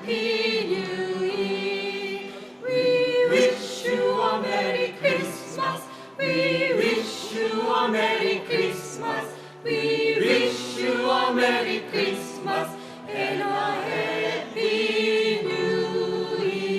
Happy New Year. We wish you a Merry Christmas. We wish you a Merry Christmas. We wish you a Merry Christmas and a Happy New Year.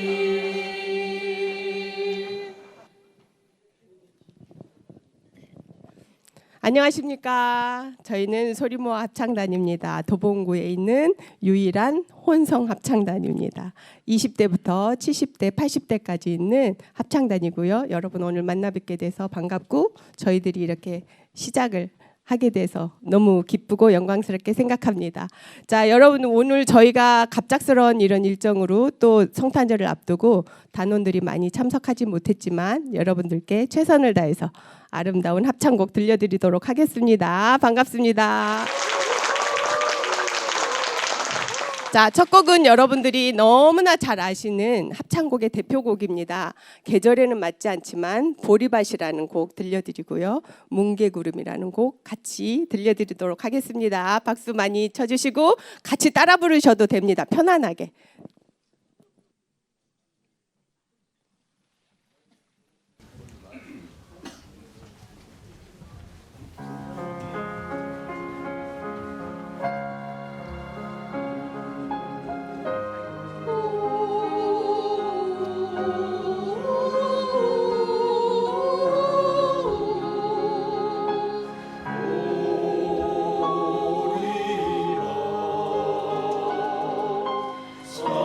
안녕하십니까. 저희는 소리모아 합창단입니다. 도봉구에 있는 유일한 혼성 합창단입니다. 20대부터 70대, 80대까지 있는 합창단이고요. 여러분 오늘 만나 뵙게 돼서 반갑고 저희들이 이렇게 시작을 하게 돼서 너무 기쁘고 영광스럽게 생각합니다. 자, 여러분 오늘 저희가 갑작스러운 이런 일정으로 또 성탄절을 앞두고 단원들이 많이 참석하지 못했지만 여러분들께 최선을 다해서 아름다운 합창곡 들려드리도록 하겠습니다. 반갑습니다. 자, 첫 곡은 여러분들이 너무나 잘 아시는 합창곡의 대표곡입니다. 계절에는 맞지 않지만 보리밭이라는 곡 들려드리고요. 뭉게구름이라는 곡 같이 들려드리도록 하겠습니다. 박수 많이 쳐주시고 같이 따라 부르셔도 됩니다. 편안하게. 소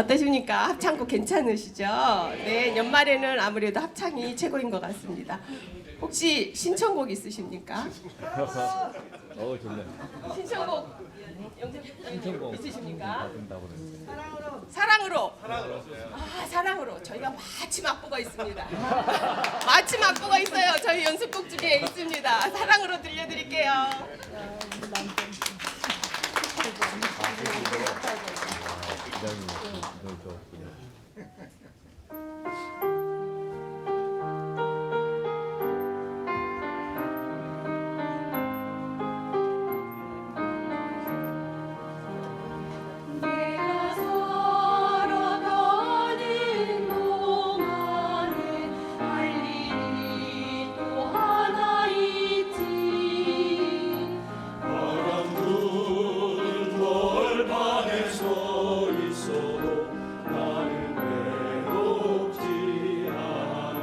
어떠십니까? 합창곡 괜찮으시죠? 네, 연말에는 아무래도 합창이 최고인 것 같습니다. 혹시 신청곡 있으십니까? 좋네. 신청곡 신청곡. 있으십니까? 된다고 그래. 사랑으로. 아, 사랑으로. 저희가 마침 악보가 있습니다. 마침 악보가 있어요. 저희 연습곡 중에 있습니다. 사랑으로 들려드릴게요. 내가 살아가는 동안에 할 일이 또 하나 있지. 바람 부는 벌판에 서 있어도 나는 외롭지 않아.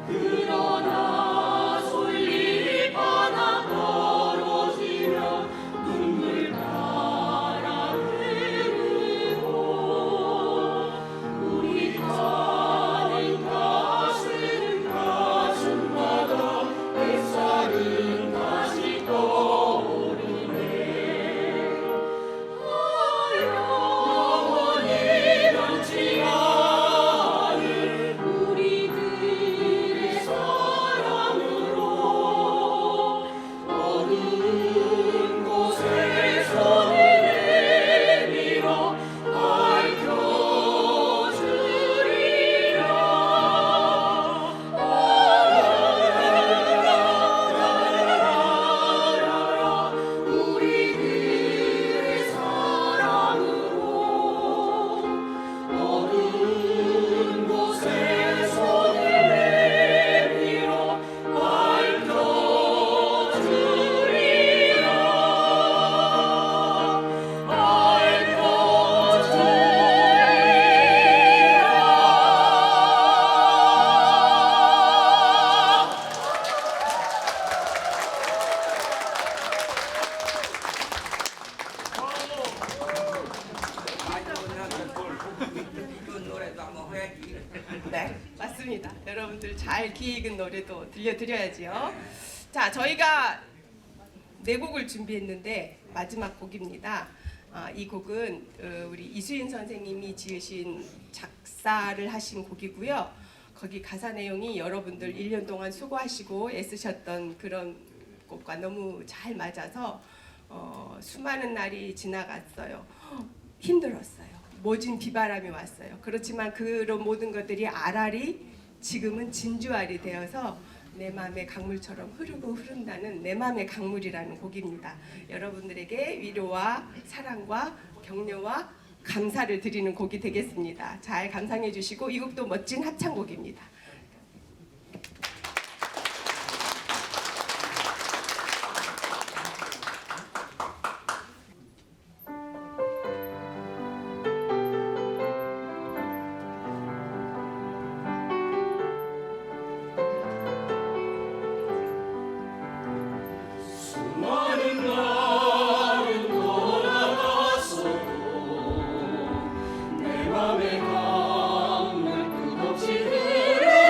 그러나 솔잎 하나 떨어지면 눈물 따라 흐르고 우리 가는 가슴마다 햇살은 다시 떠오르네. 영원히 변치 않을 우리들의 사랑으로 어두운 곳에 손을 내밀어 밝혀주리라. 우리들의 사랑으로 어두운 곳에 손을 내밀어 네, 맞습니다. 여러분들 잘 귀 익은 노래도 들려드려야지요. 자, 저희가 네 곡을 준비했는데 마지막 곡입니다. 이 곡은 우리 이수인 선생님이 지으신 작사를 하신 곡이고요. 거기 가사 내용이 여러분들 1년 동안 수고하시고 애쓰셨던 그런 곡과 너무 잘 맞아서 수많은 날이 지나갔어요. 힘들었어요. 모진 비바람이 왔어요. 그렇지만 그런 모든 것들이 알알이 지금은 진주알이 되어서 내 마음의 강물처럼 흐르고 흐른다는 내 마음의 강물이라는 곡입니다. 여러분들에게 위로와 사랑과 격려와 감사를 드리는 곡이 되겠습니다. 잘 감상해 주시고 이 곡도 멋진 합창곡입니다. 수많은 날은 돌아갔어도 내 맘의 강물 끝없이 흐르네.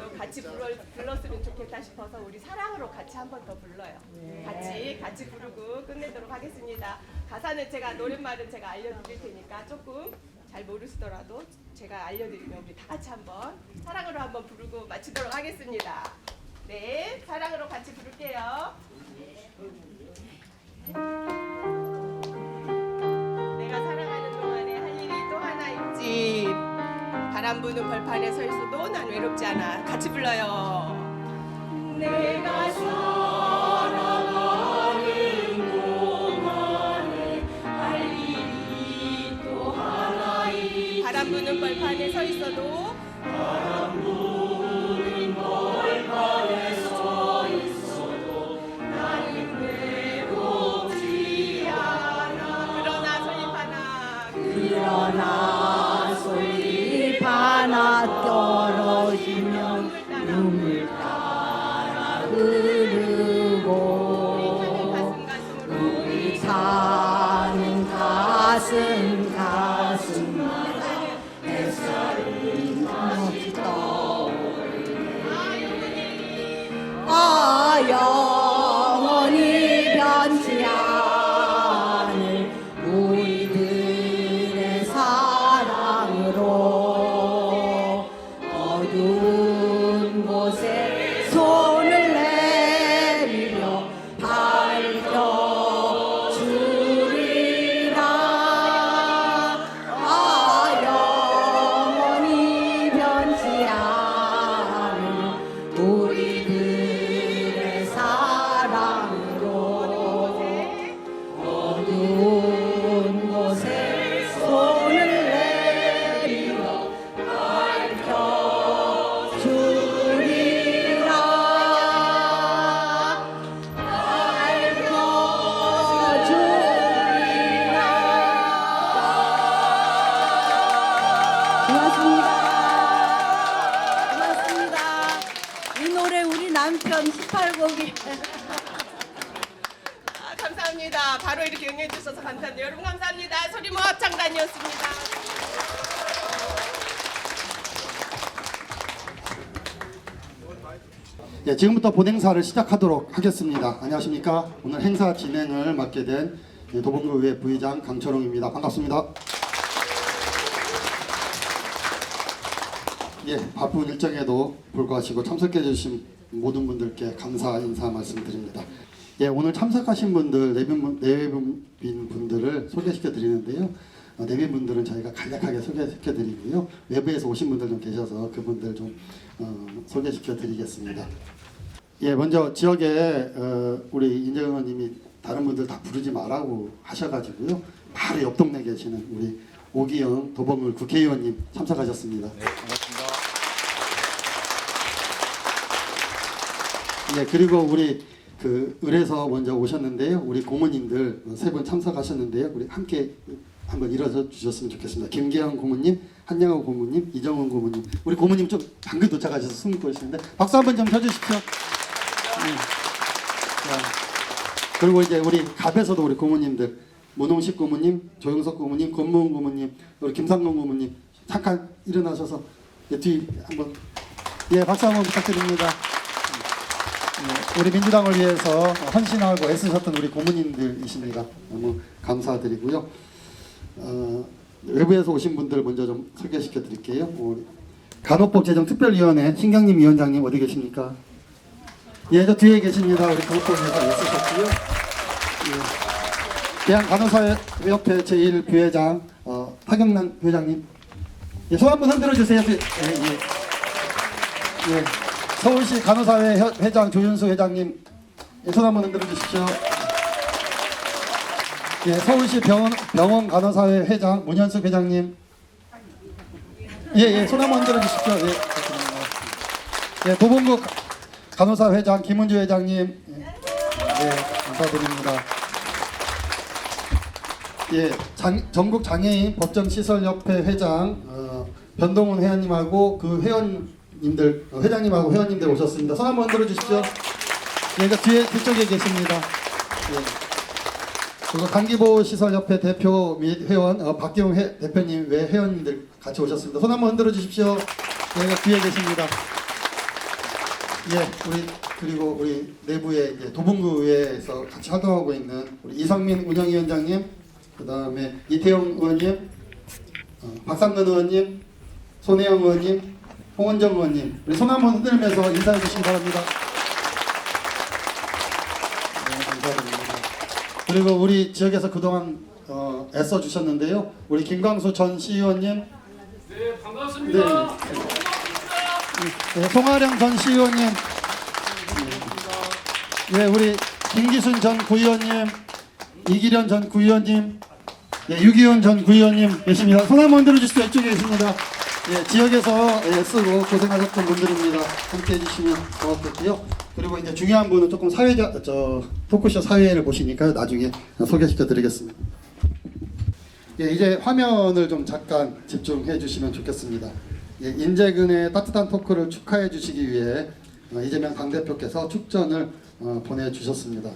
또 같이 불렀으면 좋겠다 싶어서 우리 사랑으로 같이 한 번 더 불러요. 같이 부르고 끝내도록 하겠습니다. 가사는 제가 노랫말은 제가 알려드릴 테니까 조금 잘 모르시더라도 제가 알려드리면 우리 다 같이 한번 사랑으로 한번 부르고 마치도록 하겠습니다. 네, 사랑으로 같이 부를게요. 내가 살아가는 동안에 할 일이 또 하나 있지. 바람 부는 벌판에 서 있어도 난 외롭지 않아. 같이 불러요. 내가 살아가는 동안에 할 일이 또 하나 있지. 바람 부는 벌판에 서 있어도 바람 부는 벌판에 서 있어도 나는 외롭지 않아. 그러나 솔잎 하나 떨어지면 눈물 따라 흐르고 우리 사는 가슴마다 햇살이 다시 떠오르네. 영원히 변치 않을 우리들의 사랑으로 어두운 곳에 손을 내밀며 밝혀주리라. 영원히 변치 않을 우리들의 사랑으로 어두운 곳에 손을 내밀어 밝혀주리라. 고맙습니다. 이 노래 우리 남편 18곡이 감사합니다. 바로 이렇게 응해 주셔서 감사합니다. 여러분 감사합니다. 소리모 합창단이었습니다. 예, 지금부터 본행사를 시작하도록 하겠습니다. 안녕하십니까? 오늘 행사 진행을 맡게 된 도봉구의회 부의장 강철웅입니다. 반갑습니다. 예, 바쁜 일정에도 불구하고 참석해 주신 모든 분들께 감사 인사 말씀드립니다. 예, 오늘 참석하신 분들 내외빈 분들을 소개시켜 드리는데요. 내빈 분들은 저희가 간략하게 소개시켜 드리고요. 외부에서 오신 분들 좀 계셔서 그분들 좀 소개시켜 드리겠습니다. 예, 먼저 지역에 우리 인정 의원님이 다른 분들 다 부르지 말라고 하셔가지고요. 바로 옆 동네에 계시는 우리 오기영 도봉을 국회의원님 참석하셨습니다. 네, 반갑습니다. 예, 그리고 우리 그 을에서 먼저 오셨는데요. 우리 고모님들 세 분 참석하셨는데요. 우리 함께 한번 일어서 주셨으면 좋겠습니다. 김계영 고모님, 한양호 고모님, 이정은 고모님. 우리 고모님 좀 방금 도착하셔서 숨 고시는데 박수 한번 좀 쳐주십시오. 자, 그리고 이제 우리 갑에서도 우리 고모님들 문홍식 고모님, 조영석 고모님, 권모은 고모님, 우리 김상건 고모님 잠깐 일어나셔서 뒤 한번 박수 한번 부탁드립니다. 우리 민주당을 위해서 헌신하고 애쓰셨던 우리 고모님들이십니다. 너무 감사드리고요. 외부에서 오신 분들 먼저 좀 소개시켜 드릴게요. 우리 간호법제정특별위원회 신경림 위원장님 어디 계십니까? 예, 저 뒤에 계십니다. 우리 간호법에서 애쓰셨고요. 예. 대한간호사협회 제1부회장 박영란 회장님, 예, 손 한번 흔들어 주세요. 예. 서울시 간호사회 회장 조윤수 회장님, 예, 손 한번 흔들어 주십시오. 예, 서울시 병원 간호사회 회장 문현숙 회장님, 손 한번 흔들어 주십시오. 예, 도봉구 간호사 회장 김은주 회장님, 감사드립니다. 예, 전국 장애인 법정시설협회 회장 변동훈 회원님하고 그 회원님들, 회장님하고 회원님들 오셨습니다. 손 한번 흔들어 주십시오. 예, 뒤쪽에 계십니다. 예. 그리고 단기보호시설협회 대표 및 회원 박기웅 대표님 외 회원님들 같이 오셨습니다. 손 한번 흔들어 주십시오. 예, 뒤에 계십니다. 우리 그리고 우리 내부에 이제 도봉구에서 같이 활동하고 있는 우리 이상민 운영위원장님, 그다음에 이태용 의원님, 박상근 의원님, 손혜영 의원님, 홍원정 의원님, 우리 손 한번 흔들면서 인사해 주시기 바랍니다. 네, 감사드립니다. 그리고 우리 지역에서 그동안 애써 주셨는데요. 우리 김광수 전 시의원님, 네, 반갑습니다. 네, 송하령 전 시의원님, 네, 우리 김기순 전 구의원님, 이기련 전 구의원님, 네, 유기훈 전 구의원님 계십니다. 손 한번 들어주시죠. 이쪽에 계십니다. 네, 지역에서 쓰고 고생하셨던 분들입니다. 함께 해주시면 고맙겠고요. 그리고 이제 중요한 분은 조금 토크쇼 사회를 보시니까 나중에 소개시켜드리겠습니다. 예, 이제 화면을 좀 잠깐 집중해 주시면 좋겠습니다. 예, 인재근의 따뜻한 토크를 축하해 주시기 위해 이재명 당대표께서 축전을 보내주셨습니다.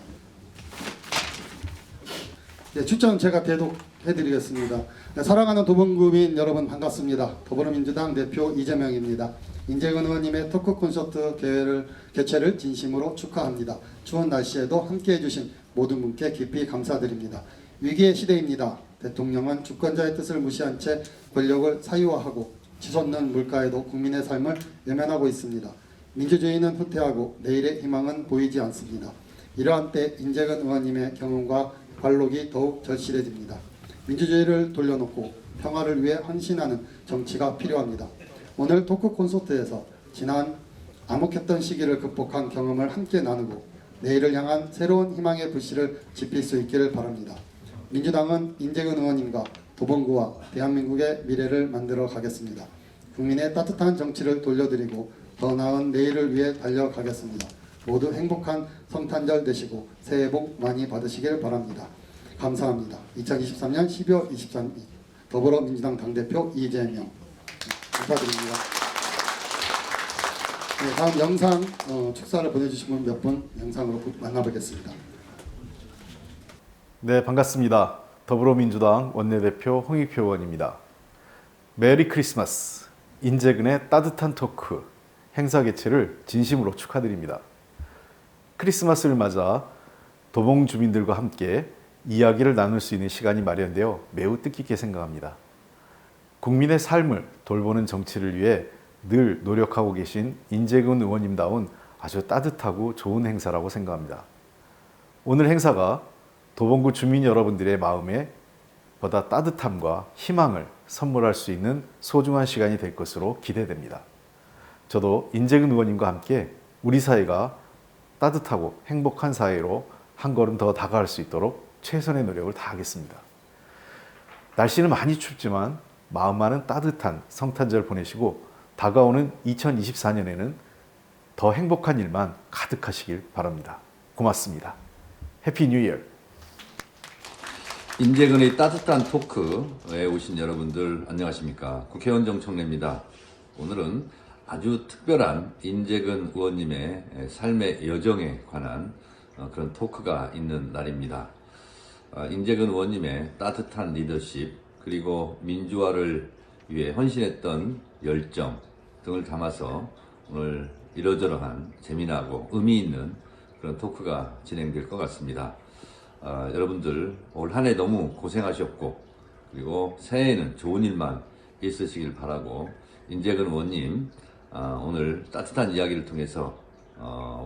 예, 축전 제가 대독해 드리겠습니다. 네, 사랑하는 도봉구민 여러분 반갑습니다. 더불어민주당 대표 이재명입니다. 인재근 의원님의 토크 콘서트 개최를 진심으로 축하합니다. 추운 날씨에도 함께해 주신 모든 분께 깊이 감사드립니다. 위기의 시대입니다. 대통령은 주권자의 뜻을 무시한 채 권력을 사유화하고 치솟는 물가에도 국민의 삶을 외면하고 있습니다. 민주주의는 후퇴하고 내일의 희망은 보이지 않습니다. 이러한 때 인재근 의원님의 경험과 관록이 더욱 절실해집니다. 민주주의를 돌려놓고 평화를 위해 헌신하는 정치가 필요합니다. 오늘 토크 콘서트에서 지난 암흑했던 시기를 극복한 경험을 함께 나누고 내일을 향한 새로운 희망의 불씨를 지필 수 있기를 바랍니다. 민주당은 인재근 의원님과 도봉구와 대한민국의 미래를 만들어 가겠습니다. 국민의 따뜻한 정치를 돌려드리고 더 나은 내일을 위해 달려가겠습니다. 모두 행복한 성탄절 되시고 새해 복 많이 받으시길 바랍니다. 감사합니다. 2023년 12월 23일 더불어민주당 당대표 이재명 감사드립니다. 네, 다음 영상 축사를 보내주신 분 몇 분 영상으로 만나보겠습니다. 네, 반갑습니다. 더불어민주당 원내대표 홍익표 의원입니다. 메리 크리스마스, 인재근의 따뜻한 토크 행사 개최를 진심으로 축하드립니다. 크리스마스를 맞아 도봉 주민들과 함께 이야기를 나눌 수 있는 시간이 마련되어 매우 뜻깊게 생각합니다. 국민의 삶을 돌보는 정치를 위해 늘 노력하고 계신 인재근 의원님다운 아주 따뜻하고 좋은 행사라고 생각합니다. 오늘 행사가 도봉구 주민 여러분들의 마음에 보다 따뜻함과 희망을 선물할 수 있는 소중한 시간이 될 것으로 기대됩니다. 저도 인재근 의원님과 함께 우리 사회가 따뜻하고 행복한 사회로 한 걸음 더 다가갈 수 있도록 최선의 노력을 다하겠습니다. 날씨는 많이 춥지만 마음만은 따뜻한 성탄절 보내시고 다가오는 2024년에는 더 행복한 일만 가득하시길 바랍니다. 고맙습니다. 해피 뉴 이어. 인재근의 따뜻한 토크에 오신 여러분들 안녕하십니까. 국회의원 정청래입니다. 오늘은 아주 특별한 인재근 의원님의 삶의 여정에 관한 그런 토크가 있는 날입니다. 인재근 의원님의 따뜻한 리더십 그리고 민주화를 위해 헌신했던 열정 등을 담아서 오늘 이러저러한 재미나고 의미 있는 그런 토크가 진행될 것 같습니다. 여러분들 올 한 해 너무 고생하셨고 그리고 새해에는 좋은 일만 있으시길 바라고 인재근 의원님 오늘 따뜻한 이야기를 통해서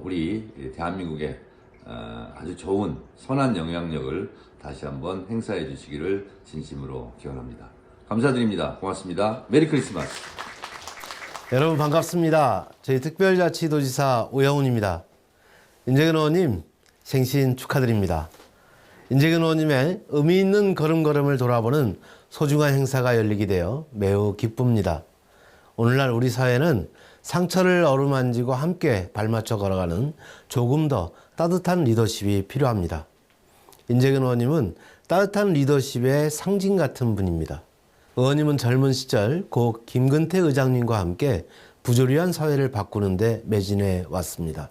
우리 대한민국에 아주 좋은 선한 영향력을 다시 한번 행사해 주시기를 진심으로 기원합니다. 감사드립니다. 고맙습니다. 메리 크리스마스. 여러분 반갑습니다. 저희 특별자치도지사 오영훈입니다. 인재근 의원님 생신 축하드립니다. 인재근 의원님의 의미 있는 걸음걸음을 돌아보는 소중한 행사가 열리게 되어 매우 기쁩니다. 오늘날 우리 사회는 상처를 어루만지고 함께 발맞춰 걸어가는 조금 더 따뜻한 리더십이 필요합니다. 인재근 의원님은 따뜻한 리더십의 상징 같은 분입니다. 의원님은 젊은 시절 고 김근태 의장님과 함께 부조리한 사회를 바꾸는 데 매진해 왔습니다.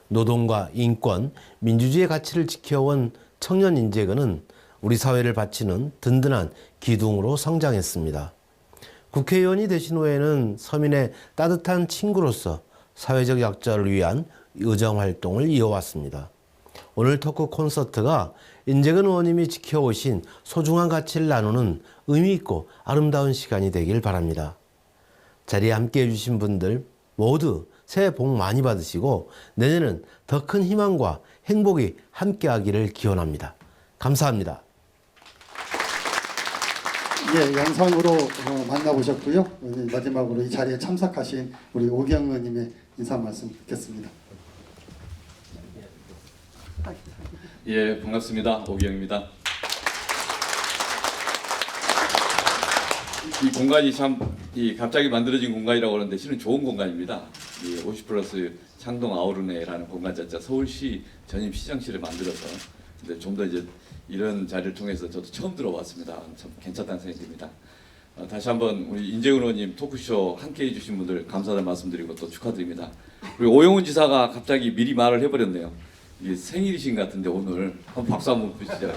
노동과 인권, 민주주의의 가치를 지켜온 청년 인재근은 우리 사회를 바치는 든든한 기둥으로 성장했습니다. 국회의원이 되신 후에는 서민의 따뜻한 친구로서 사회적 약자를 위한 의정 활동을 이어왔습니다. 오늘 토크 콘서트가 인재근 의원님이 지켜오신 소중한 가치를 나누는 의미 있고 아름다운 시간이 되길 바랍니다. 자리에 함께해 주신 분들 모두 새해 복 많이 받으시고 내년은 더 큰 희망과 행복이 함께하기를 기원합니다. 감사합니다. 예, 영상으로 만나보셨고요. 마지막으로 이 자리에 참석하신 우리 오경 의원님의 인사 말씀 듣겠습니다. 예, 반갑습니다. 오기영입니다. 이 공간이 참 갑자기 만들어진 공간이라고 하는데 실은 좋은 공간입니다. 이 50플러스 창동 아우르네라는 공간 자체가 서울시 전임 시장실을 만들어서 근데 좀 더 이제 이런 자리를 통해서 저도 처음 들어봤습니다. 참 괜찮다는 생각이 듭니다. 다시 한번 우리 인재근 의원님 토크쇼 함께해 주신 분들 감사하다는 말씀드리고 또 축하드립니다. 그리고 오영훈 지사가 갑자기 미리 말을 해버렸네요. 이게 생일이신 것 같은데 오늘 한번 박수 한번 주시죠. 예.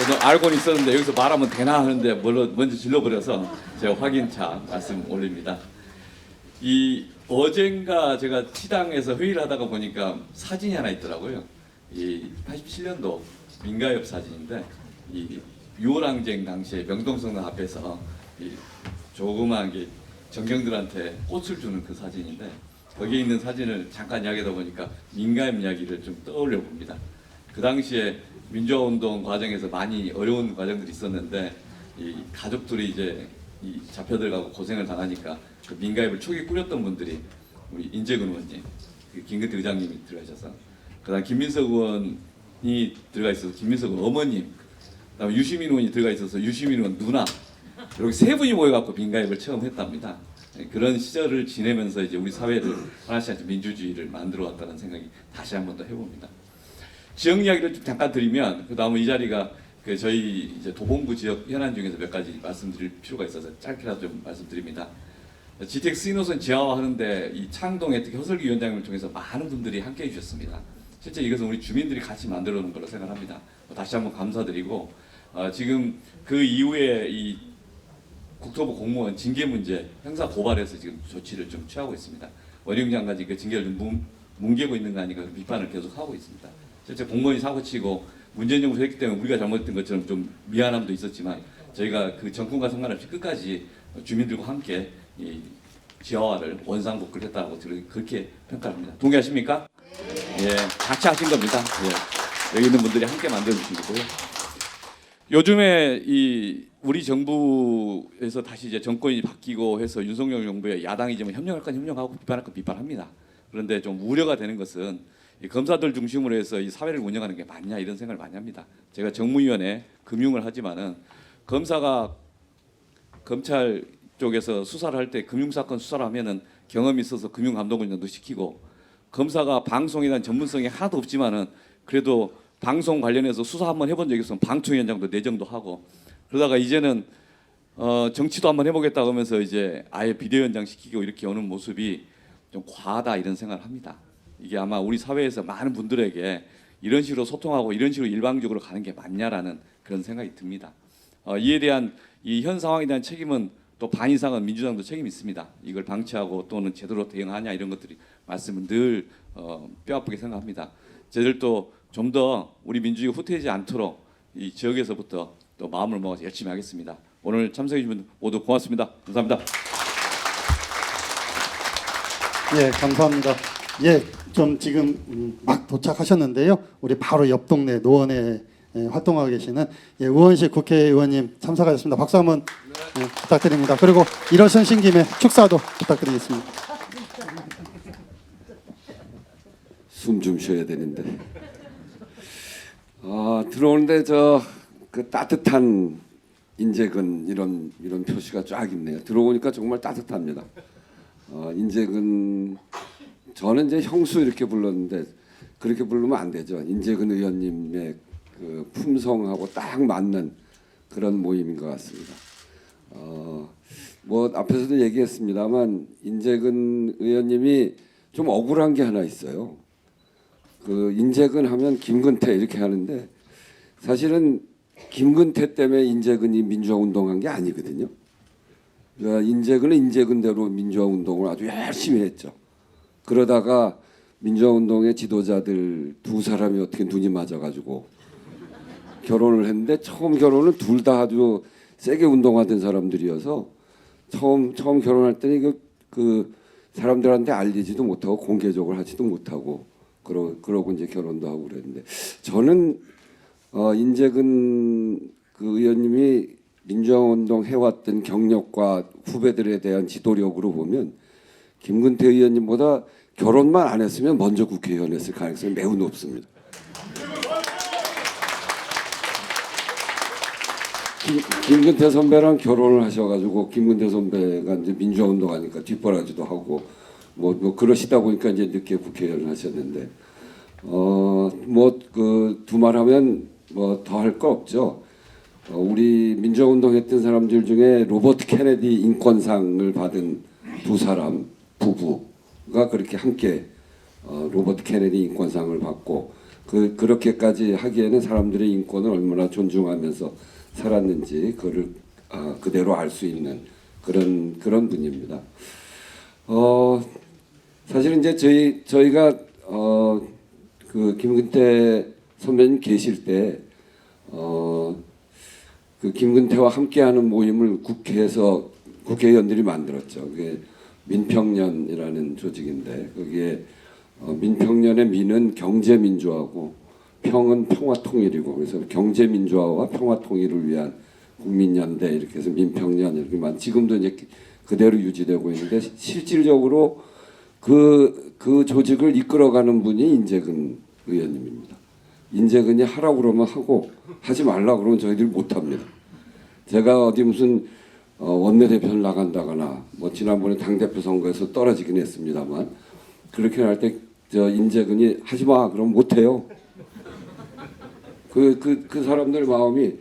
저도 알고는 있었는데 여기서 말하면 되나 하는데 먼저 질러버려서 제가 확인차 말씀 올립니다. 이 어젠가 제가 시당에서 회의를 하다가 보니까 사진이 하나 있더라고요. 이 87년도 민가협 사진인데 이 6월 항쟁 당시에 명동성당 앞에서 이 조그만 게 정경들한테 꽃을 주는 그 사진인데 거기에 있는 사진을 잠깐 이야기하다 보니까 민가협 이야기를 좀 떠올려 봅니다. 그 당시에 민주화운동 과정에서 많이 어려운 과정들이 있었는데 이 가족들이 이제 이 잡혀들어가고 고생을 당하니까 그 민가협을 초기 꾸렸던 분들이 우리 인재근 의원님, 그 김근태 의장님이 들어가셔서 그다음 김민석 의원이 들어가 있어서 김민석 의원 어머님, 그다음 유시민 의원이 들어가 있어서 유시민 의원 누나 이렇게 세 분이 모여갖고 민가협을 처음 했답니다. 그런 시절을 지내면서 이제 우리 사회를 하나씩 민주주의를 만들어 왔다는 생각이 다시 한 번 더 해봅니다. 지역 이야기를 좀 잠깐 드리면 그 다음에 이 자리가 그 저희 이제 도봉구 지역 현안 중에서 몇 가지 말씀드릴 필요가 있어서 짧게라도 좀 말씀드립니다. GTX 신호선 지하화하는데 이 창동의 특히 허설기위원장을 통해서 많은 분들이 함께해 주셨습니다. 실제 이것은 우리 주민들이 같이 만들어 놓은 거라고 생각합니다. 다시 한번 감사드리고 지금 그 이후에 이 국토부 공무원 징계 문제 형사 고발해서 지금 조치를 좀 취하고 있습니다. 원희룡 장관이 그 징계를 좀 뭉개고 있는 거 아닌가 비판을 계속 하고 있습니다. 실제 공무원이 사고치고 문재인 정부에서 했기 때문에 우리가 잘못했던 것처럼 좀 미안함도 있었지만 저희가 그 정권과 상관없이 끝까지 주민들과 함께 이 지하화를 원상복구를 했다고 그렇게 평가합니다. 동의하십니까? 예, 같이 하신 겁니다. 예, 여기 있는 분들이 함께 만들어 주신 거고요. 요즘에 이 우리 정부에서 다시 이제 정권이 바뀌고 해서 윤석열 정부에 야당이 좀 협력할 건 협력하고 비판할 건 비판합니다. 그런데 좀 우려가 되는 것은 이 검사들 중심으로 해서 이 사회를 운영하는 게 맞냐 이런 생각을 많이 합니다. 제가 정무위원회 금융을 하지만은 검사가 검찰 쪽에서 수사를 할 때 금융사건 수사를 하면은 경험이 있어서 금융감독원장도 시키고 검사가 방송에 대한 전문성이 하나도 없지만은 그래도 방송 관련해서 수사 한번 해본 적이 있으면 방통위원장도 내정도 하고 그러다가 이제는 정치도 한번 해보겠다고 하면서 이제 아예 비대위원장 시키고 이렇게 오는 모습이 좀 과하다 이런 생각을 합니다. 이게 아마 우리 사회에서 많은 분들에게 이런 식으로 소통하고 이런 식으로 일방적으로 가는 게 맞냐라는 그런 생각이 듭니다. 이에 대한 이 현 상황에 대한 책임은 또 반 이상은 민주당도 책임이 있습니다. 이걸 방치하고 또는 제대로 대응하냐 이런 것들이 말씀은 늘 뼈아프게 생각합니다. 저희들도 좀 더 우리 민주주의가 후퇴하지 않도록 이 지역에서부터 또 마음을 먹어서 열심히 하겠습니다. 오늘 참석해 주신 분들 모두 고맙습니다. 감사합니다. 예, 감사합니다. 예, 좀 지금 막 도착하셨는데요. 우리 바로 옆 동네 노원에 활동하고 계시는 우원식 국회의원님 참석하셨습니다. 박수 한번 부탁드립니다. 그리고 일어서신 김에 축사도 부탁드리겠습니다. 숨 좀 쉬어야 되는데. 들어오는데 그 따뜻한 인재근 이런 표시가 쫙 있네요. 들어오니까 정말 따뜻합니다. 인재근 저는 이제 형수 이렇게 불렀는데 그렇게 부르면 안 되죠. 인재근 의원님의 그 품성하고 딱 맞는 그런 모임인 것 같습니다. 뭐 앞에서도 얘기했습니다만 인재근 의원님이 좀 억울한 게 하나 있어요. 그 인재근 하면 김근태 이렇게 하는데 사실은 김근태 때문에 인재근이 민주화 운동한 게 아니거든요. 인재근은 인재근대로 민주화 운동을 아주 열심히 했죠. 그러다가 민주화 운동의 지도자들 두 사람이 어떻게 눈이 맞아가지고 결혼을 했는데 처음 결혼은 둘 다 아주 세게 운동하던 사람들이어서 처음 결혼할 때는 그 사람들한테 알리지도 못하고 공개적으로 하지도 못하고 그러고 이제 결혼도 하고 그랬는데 저는 인재근 그 의원님이 민주화 운동 해왔던 경력과 후배들에 대한 지도력으로 보면 김근태 의원님보다 결혼만 안 했으면 먼저 국회의원 했을 가능성이 매우 높습니다. 김근태 선배랑 결혼을 하셔가지고 김근태 선배가 이제 민주화 운동하니까 뒷바라지도 하고 뭐 그러시다 보니까 이제 늦게 국회의원을 하셨는데 뭐 그 두말하면 뭐 더 할 거 없죠. 우리 민주화 운동했던 사람들 중에 로버트 케네디 인권상을 받은 두 사람 부부가 그렇게 함께 로버트 케네디 인권상을 받고 그렇게까지 하기에는 사람들의 인권을 얼마나 존중하면서 살았는지 그를 그대로 알 수 있는 그런 분입니다. 사실은 이제 저희가 그 김근태 선배님 계실 때 그 김근태와 함께하는 모임을 국회에서 국회의원들이 만들었죠. 그게 민평련이라는 조직인데 거기에 민평련의 민은 경제민주화고 평은 평화통일이고 그래서 경제민주화와 평화통일을 위한 국민연대 이렇게 해서 민평련 이렇게만 지금도 이제 그대로 유지되고 있는데 실질적으로 그 조직을 이끌어가는 분이 인재근 의원님입니다. 인재근이 하라고 그러면 하고 하지 말라고 그러면 저희들이 못합니다. 제가 어디 무슨 원내대표를 나간다거나 뭐 지난번에 당대표 선거에서 떨어지긴 했습니다만 그렇게 할 때 저 인재근이 하지 마 그러면 못해요. 그 사람들 마음이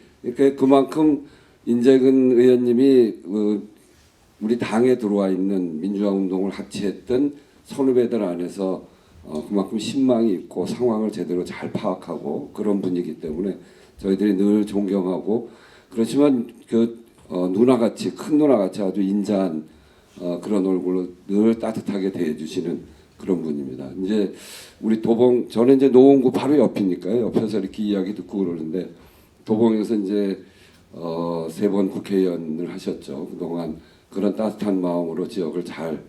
그만큼 인재근 의원님이 우리 당에 들어와 있는 민주화 운동을 합치했던 선후배들 안에서 그만큼 신망이 있고 상황을 제대로 잘 파악하고 그런 분이기 때문에 저희들이 늘 존경하고 그렇지만 누나같이 큰 누나같이 아주 인자한 그런 얼굴로 늘 따뜻하게 대해주시는 그런 분입니다. 이제 우리 도봉 저는 이제 노원구 바로 옆이니까요. 옆에서 이렇게 이야기 듣고 그러는데 도봉에서 이제 3번 국회의원을 하셨죠. 그동안 그런 따뜻한 마음으로 지역을 잘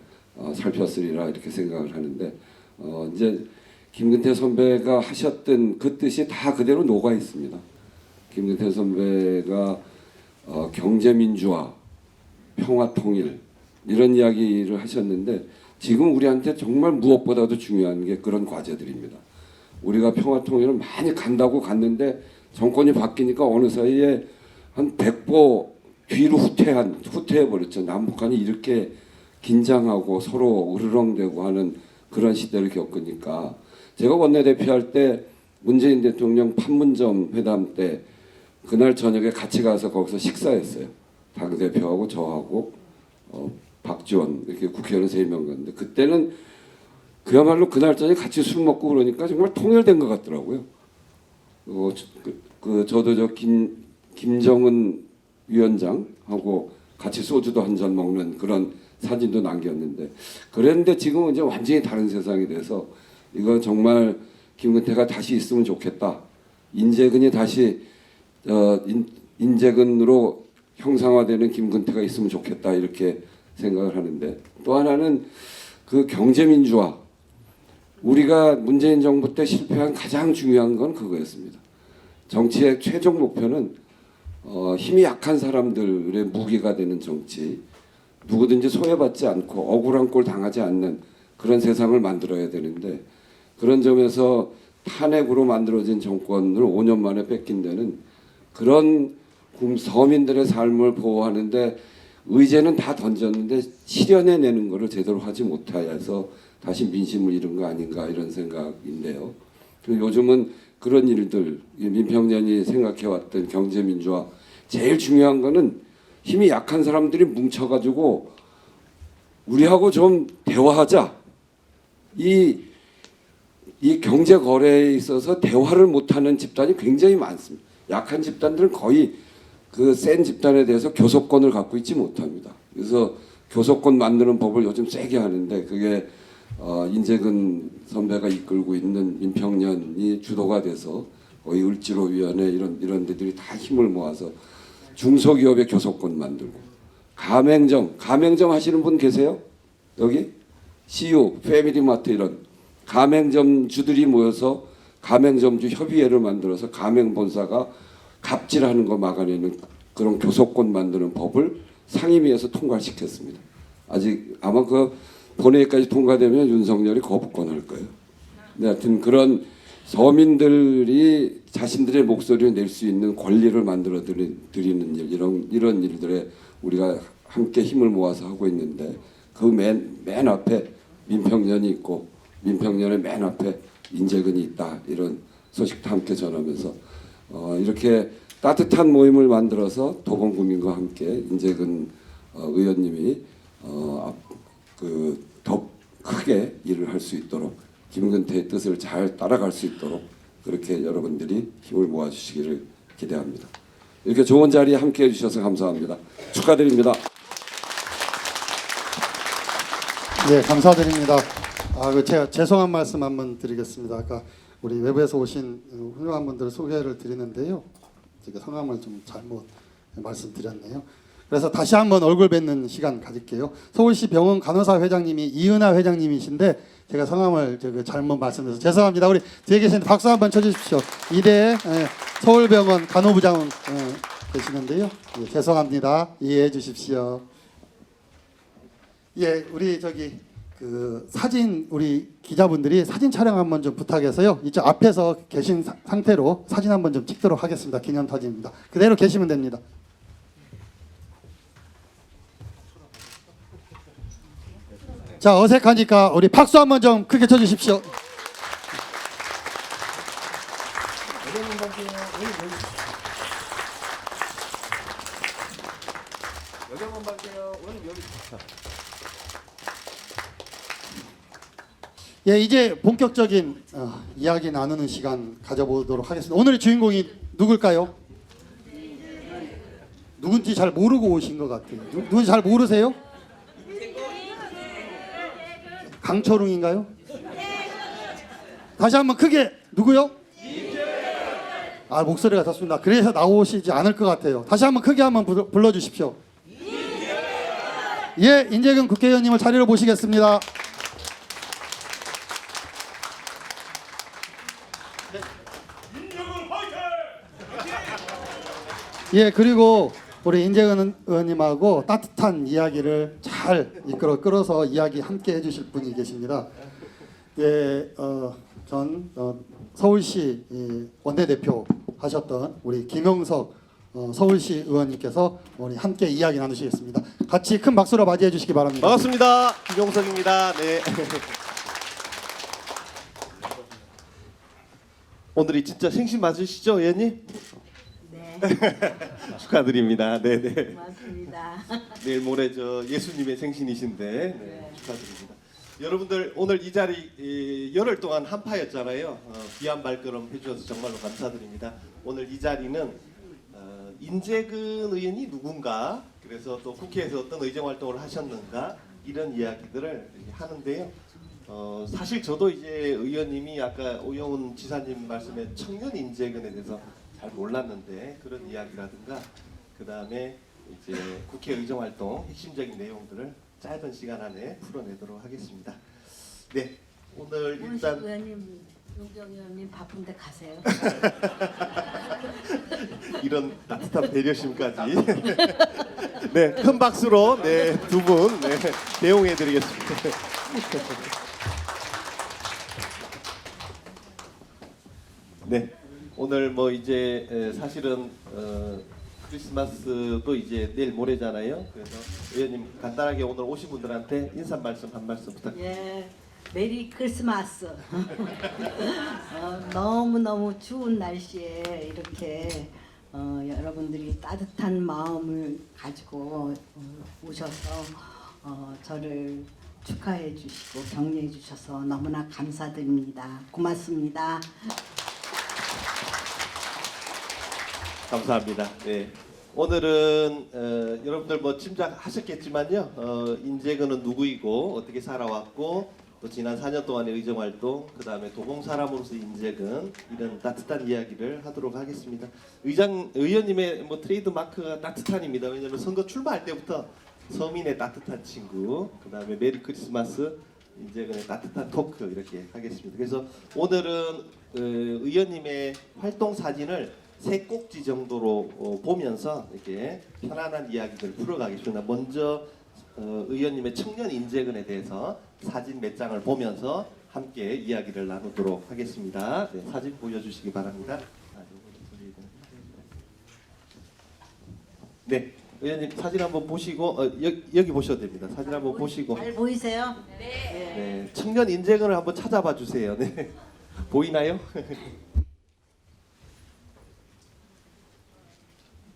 살폈으리라 이렇게 생각을 하는데 이제 김근태 선배가 하셨던 그 뜻이 다 그대로 녹아 있습니다. 김근태 선배가 경제민주화, 평화통일 이런 이야기를 하셨는데 지금 우리한테 정말 무엇보다도 중요한 게 그런 과제들입니다. 우리가 평화통일을 많이 간다고 갔는데 정권이 바뀌니까 어느 사이에 한 100보 뒤로 후퇴해버렸죠. 남북한이 이렇게 긴장하고 서로 으르렁대고 하는 그런 시대를 겪으니까 제가 원내대표 할 때 문재인 대통령 판문점 회담 때 그날 저녁에 같이 가서 거기서 식사했어요. 당대표하고 저하고 박지원 이렇게 국회의원 3명 갔는데 그때는 그야말로 그날 저녁에 같이 술 먹고 그러니까 정말 통일된 것 같더라고요. 저도 저 김정은 위원장하고 같이 소주도 한 잔 먹는 그런 사진도 남겼는데 그랬는데 지금은 이제 완전히 다른 세상이 돼서 이거 정말 김근태가 다시 있으면 좋겠다. 인재근이 다시 인재근으로 형상화되는 김근태가 있으면 좋겠다 이렇게 생각을 하는데 또 하나는 그 경제민주화 우리가 문재인 정부 때 실패한 가장 중요한 건 그거였습니다. 정치의 최종 목표는 힘이 약한 사람들의 무기가 되는 정치 누구든지 소외받지 않고 억울한 꼴 당하지 않는 그런 세상을 만들어야 되는데 그런 점에서 탄핵으로 만들어진 정권을 5년 만에 뺏긴 데는 그런 서민들의 삶을 보호하는데 의제는 다 던졌는데 실현해내는 것을 제대로 하지 못하여서 다시 민심을 잃은 거 아닌가 이런 생각인데요. 요즘은 그런 일들 민평년이 생각해왔던 경제민주화 제일 중요한 거는 힘이 약한 사람들이 뭉쳐가지고 우리하고 좀 대화하자. 이 경제 거래에 있어서 대화를 못하는 집단이 굉장히 많습니다. 약한 집단들은 거의 그 센 집단에 대해서 교섭권을 갖고 있지 못합니다. 그래서 교섭권 만드는 법을 요즘 세게 하는데 그게 인재근 선배가 이끌고 있는 민평련이 주도가 돼서 거의 을지로위원회 이런 데들이 다 힘을 모아서 중소기업의 교섭권 만들고 가맹점 하시는 분 계세요? 여기? CU, 패밀리마트 이런 가맹점주들이 모여서 가맹점주 협의회를 만들어서 가맹본사가 갑질하는 거 막아내는 그런 교섭권 만드는 법을 상임위에서 통과시켰습니다. 아직 아마 그 본회의까지 통과되면 윤석열이 거부권 할 거예요. 네, 하여튼 그런 서민들이 자신들의 목소리를 낼 수 있는 권리를 만들어 드리는 일, 이런 일들에 우리가 함께 힘을 모아서 하고 있는데 그 맨 앞에 민평련이 있고 민평련의 맨 앞에 인재근이 있다, 이런 소식도 함께 전하면서 이렇게 따뜻한 모임을 만들어서 도봉구민과 함께 인재근 의원님이 더 크게 일을 할 수 있도록 김근태의 뜻을 잘 따라갈 수 있도록 그렇게 여러분들이 힘을 모아주시기를 기대합니다. 이렇게 좋은 자리에 함께해 주셔서 감사합니다. 축하드립니다. 네, 감사드립니다. 제가 죄송한 말씀 한번 드리겠습니다. 아까 우리 외부에서 오신 훌륭한 분들 소개를 드리는데요, 제가 성함을 좀 잘못 말씀드렸네요. 그래서 다시 한번 얼굴 뵙는 시간 가질게요. 서울시 병원 간호사 회장님이 이은하 회장님이신데 제가 성함을 잘못 말씀드려서 죄송합니다. 우리 뒤에 계시는데 박수 한번 쳐주십시오. 이대 서울병원 간호부장 계시는데요. 예, 죄송합니다. 이해해 주십시오. 예, 우리 사진 우리 기자분들이 사진 촬영 한번 좀 부탁해서요. 이쪽 앞에서 계신 상태로 사진 한번 좀 찍도록 하겠습니다. 기념 사진입니다. 그대로 계시면 됩니다. 자, 어색하니까 우리 박수 한번 좀 크게 쳐주십시오. 예, 이제 본격적인 이야기 나누는 시간 가져보도록 하겠습니다. 오늘의 주인공이 누굴까요? 누군지 잘 모르고 오신 것 같아요. 누군지 잘 모르세요? 강철웅인가요? 다시 한번 크게 누구요? 목소리가 닿습니다. 그래서 나오시지 않을 것 같아요. 다시 한번 크게 한번 불러주십시오. 예, 인재근 국회의원님을 자리로 모시겠습니다. 예, 그리고 우리 인재근 의원님하고 따뜻한 이야기를 잘 끌어서 이야기 함께 해주실 분이 계십니다. 예, 전 서울시 원내대표 하셨던 우리 김영석 서울시 의원님께서 우리 함께 이야기 나누시겠습니다. 같이 큰 박수로 맞이해 주시기 바랍니다. 반갑습니다. 김용석입니다. 네. 오늘이 진짜 생신 맞으시죠, 의원님? 네. 축하드립니다. 네네. 고맙습니다. 내일 모레 예수님의 생신이신데 네, 축하드립니다. 여러분들 오늘 이 자리 열흘 동안 한파였잖아요. 귀한 발걸음 해주셔서 정말로 감사드립니다. 오늘 이 자리는 인재근 의원이 누군가, 그래서 또 국회에서 어떤 의정 활동을 하셨는가, 이런 이야기들을 하는데요. 사실 저도 이제 의원님이 아까 오영훈 지사님 말씀에 청년 인재근에 대해서 잘 몰랐는데 그런 이야기라든가, 그 다음에 이제 국회 의정 활동 핵심적인 내용들을 짧은 시간 안에 풀어내도록 하겠습니다. 네, 오늘 일단 의원님, 용정 의원님 바쁜데 가세요. 이런 따뜻한 배려심까지 네, 큰 박수로 네, 두 분 네, 대용해드리겠습니다. 네, 오늘 뭐 이제 사실은 크리스마스도 이제 내일 모레잖아요. 그래서 의원님 간단하게 오늘 오신 분들한테 인사 말씀 한 말씀 부탁드립니다. 예, 메리 크리스마스. 너무너무 추운 날씨에 이렇게 여러분들이 따뜻한 마음을 가지고 오셔서 저를 축하해 주시고 격려해 주셔서 너무나 감사드립니다. 고맙습니다. 감사합니다. 네, 오늘은 여러분들 뭐 짐작하셨겠지만요. 인재근은 누구이고 어떻게 살아왔고 또 지난 4년 동안의 의정활동, 그 다음에 도봉사람으로서 인재근 이런 따뜻한 이야기를 하도록 하겠습니다. 의원님의 뭐 트레이드 마크가 따뜻한입니다. 왜냐하면 선거 출마할 때부터 서민의 따뜻한 친구, 그 다음에 메리 크리스마스, 인재근의 따뜻한 토크 이렇게 하겠습니다. 그래서 오늘은 의원님의 활동 사진을 세 꼭지 정도로 보면서 이렇게 편안한 이야기를 풀어가겠습니다. 먼저 의원님의 청년 인재근에 대해서 사진 몇 장을 보면서 함께 이야기를 나누도록 하겠습니다. 네, 사진 보여주시기 바랍니다. 네, 의원님 사진 한번 보시고 여기 보셔도 됩니다. 사진 한번 보시고. 잘 보이세요? 네, 청년 인재근을 한번 찾아봐 주세요. 네, 보이나요?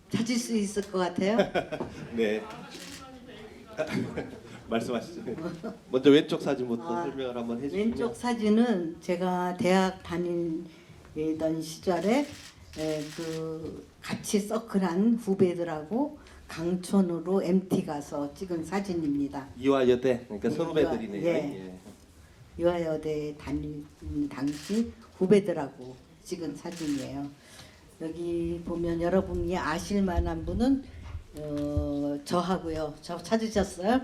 찾을 수 있을 것 같아요. 네. 말씀하시죠. 먼저 왼쪽 사진부터 설명을 한번 해주시면. 왼쪽 사진은 제가 대학 다니던 시절에 그 같이 서클한 후배들하고 강촌으로 MT 가서 찍은 사진입니다. 이화여대, 그러니까 선후배들이네요. 예. 이화여대 다니는 당시 후배들하고 찍은 사진이에요. 여기 보면 여러분이 아실 만한 분은 저하고요. 저 찾으셨어요?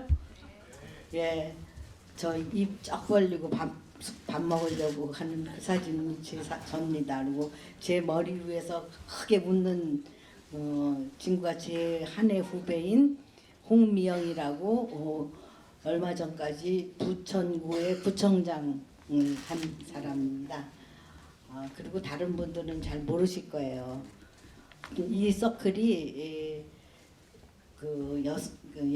예, 저 입 쩍 벌리고 밥 먹으려고 하는 그 사진이 접니다. 그리고 제 머리 위에서 크게 웃는 친구가 제 한 해 후배인 홍미영이라고 얼마 전까지 부천구의 구청장을 한 사람입니다. 그리고 다른 분들은 잘 모르실 거예요. 이 서클이 그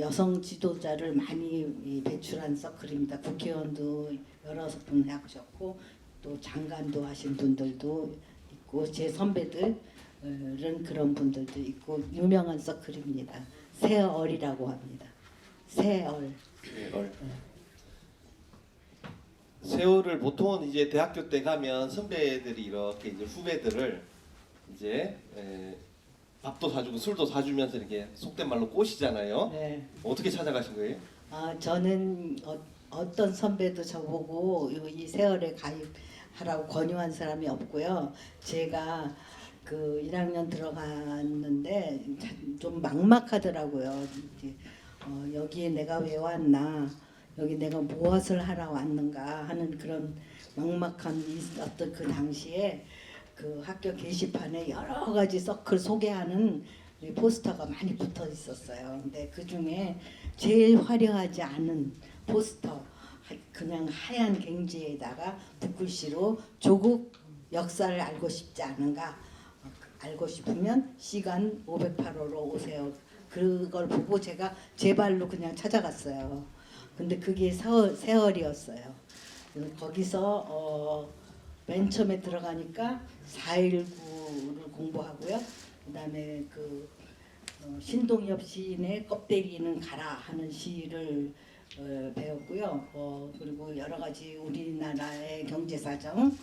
여성 지도자를 많이 배출한 서클입니다. 국회의원도 여러 분 하셨고 또 장관도 하신 분들도 있고 제 선배들은 그런 분들도 있고 유명한 서클입니다. 세얼이라고 합니다. 세얼. 세월을 보통은 이제 대학교 때 가면 선배들이 이렇게 이제 후배들을 이제 밥도 사주고 술도 사주면서 이렇게 속된 말로 꼬시잖아요. 네. 어떻게 찾아가신 거예요? 저는 어떤 선배도 저보고 이 세월에 가입하라고 권유한 사람이 없고요. 제가 그 1학년 들어갔는데 좀 막막하더라고요. 여기에 내가 왜 왔나, 여기 내가 무엇을 하러 왔는가 하는 그런 막막함이 있었던 그 당시에 그 학교 게시판에 여러 가지 서클 소개하는 포스터가 많이 붙어 있었어요. 근데 그 중에 제일 화려하지 않은 포스터, 그냥 하얀 갱지에다가 붓글씨로 조국 역사를 알고 싶지 않은가, 알고 싶으면 시간 508호로 오세요. 그걸 보고 제가 제 발로 그냥 찾아갔어요. 근데 그게 세월이었어요. 거기서 맨 처음에 들어가니까 4.19를 공부하고요. 그다음에 그 신동엽 시인의 껍데기는 가라 하는 시를 배웠고요. 그리고 여러 가지 우리나라의 경제 사정,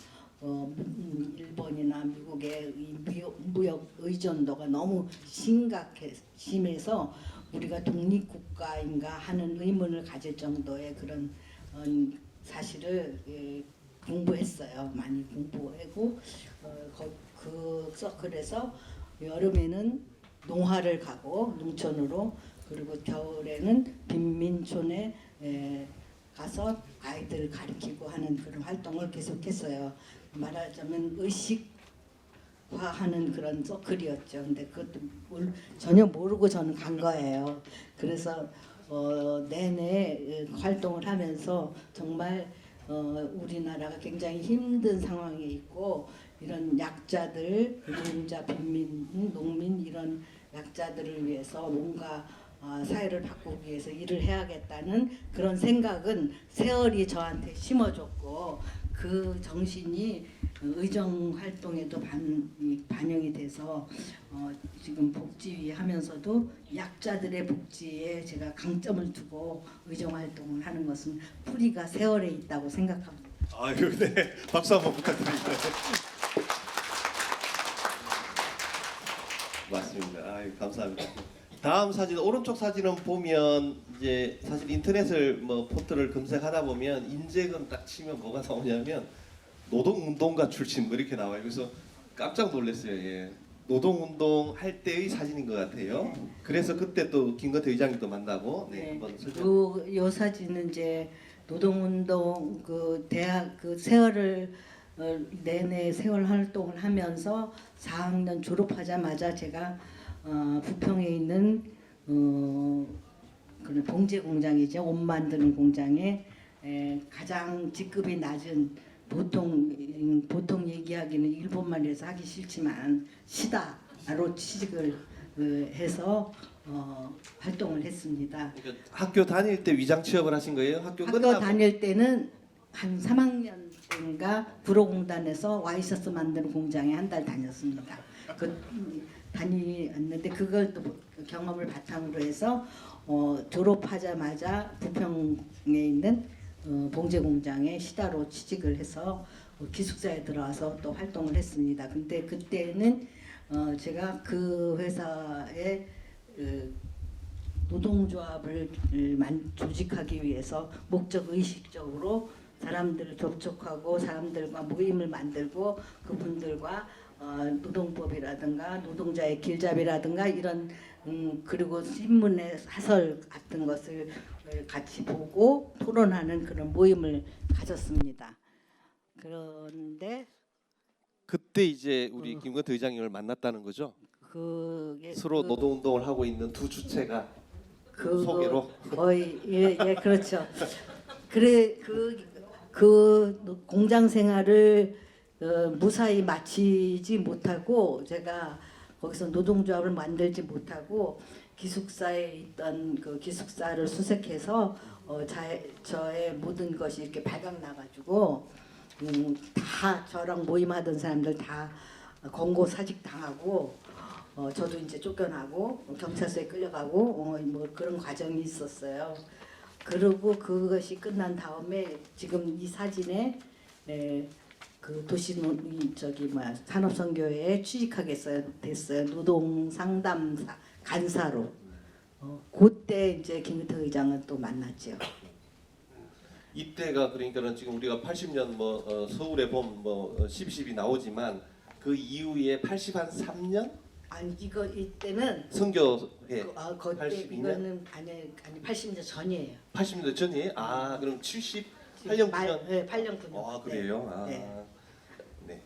일본이나 미국의 무역 의존도가 너무 심해서 우리가 독립국가인가 하는 의문을 가질 정도의 그런 사실을 공부했어요. 많이 공부하고 그 서클에서 여름에는 농화를 가고 농촌으로, 그리고 겨울에는 빈민촌에 가서 아이들을 가르치고 하는 그런 활동을 계속했어요. 말하자면 의식화하는 그런 서클이었죠. 근데 그것도 전혀 모르고 저는 간 거예요. 그래서 내내 활동을 하면서 정말 우리나라가 굉장히 힘든 상황에 있고, 이런 약자들, 노동자, 빈민, 농민 이런 약자들을 위해서 뭔가 사회를 바꾸기 위해서 일을 해야겠다는 그런 생각은 세월이 저한테 심어줬고, 그 정신이 의정 활동에도 반영이 돼서 지금 복지위 하면서도 약자들의 복지에 제가 강점을 두고 의정 활동을 하는 것은 뿌리가 세월에 있다고 생각합니다. 아유, 네, 박수 한번 부탁드립니다. 맞습니다. 아유, 감사합니다. 다음 사진 오른쪽 사진은 보면 이제 사실 인터넷을 뭐 포털을 검색하다 보면 인재근 딱 치면 뭐가 나오냐면 노동운동가 출신 뭐 이렇게 나와요. 그래서 깜짝 놀랐어요. 예. 노동운동 할 때의 사진인 것 같아요. 그래서 그때 또 김건태 의장님도 만나고 네, 한번 설명. 요 사진은 이제 노동운동 그 대학 그 세월을 내내 세월 활동을 하면서 4학년 졸업하자마자 제가 부평에 있는 그런 봉제 공장이죠. 옷 만드는 공장에 가장 직급이 낮은 보통 얘기하기는 일본말 해서 하기 싫지만 시다로 취직을 해서 활동을 했습니다. 그러니까 학교 다닐 때 위장 취업을 하신 거예요? 학교 다닐 때는 한 3학년 때인가 구로공단에서 와이셔츠 만드는 공장에 한 달 다녔습니다. 다니는데 그걸 또 경험을 바탕으로 해서 졸업하자마자 부평에 있는 봉제 공장에 시다로 취직을 해서 기숙사에 들어와서 또 활동을 했습니다. 근데 그때는 제가 그 회사에 노동조합을 조직하기 위해서 목적 의식적으로 사람들을 접촉하고 사람들과 모임을 만들고 그분들과 노동법이라든가 노동자의 길잡이라든가 이런 그리고 신문의 사설 같은 것을 같이 보고 토론하는 그런 모임을 가졌습니다. 그런데 그때 이제 우리 김건태 의장님을 만났다는 거죠? 그게 서로 노동운동을 하고 있는 두 주체가 소개로 거의 예 그렇죠. 그래 그 공장 생활을 무사히 마치지 못하고 제가 거기서 노동조합을 만들지 못하고 기숙사에 있던 그 기숙사를 수색해서 저의 모든 것이 이렇게 발각 나가지고 다 저랑 모임하던 사람들 다 권고 사직 당하고 저도 이제 쫓겨나고 경찰서에 끌려가고 뭐 그런 과정이 있었어요. 그리고 그것이 끝난 다음에 지금 이 사진에 그 산업선교회에 취직하게 됐어요. 노동 상담사 간사로. 그때 이제 김건태 의장은 또 만났죠. 이때가 그러니까는 지금 우리가 80년 뭐 서울의 봄 뭐 10.10이 나오지만 그 이후에 83년? 아니 이때는 선교회 그때 82년? 이거는 아니 80년 전이에요. 80년 전이에요? 아 그럼 78년 9년? 네, 8년 9년. 아 그래요? 아, 네. 네.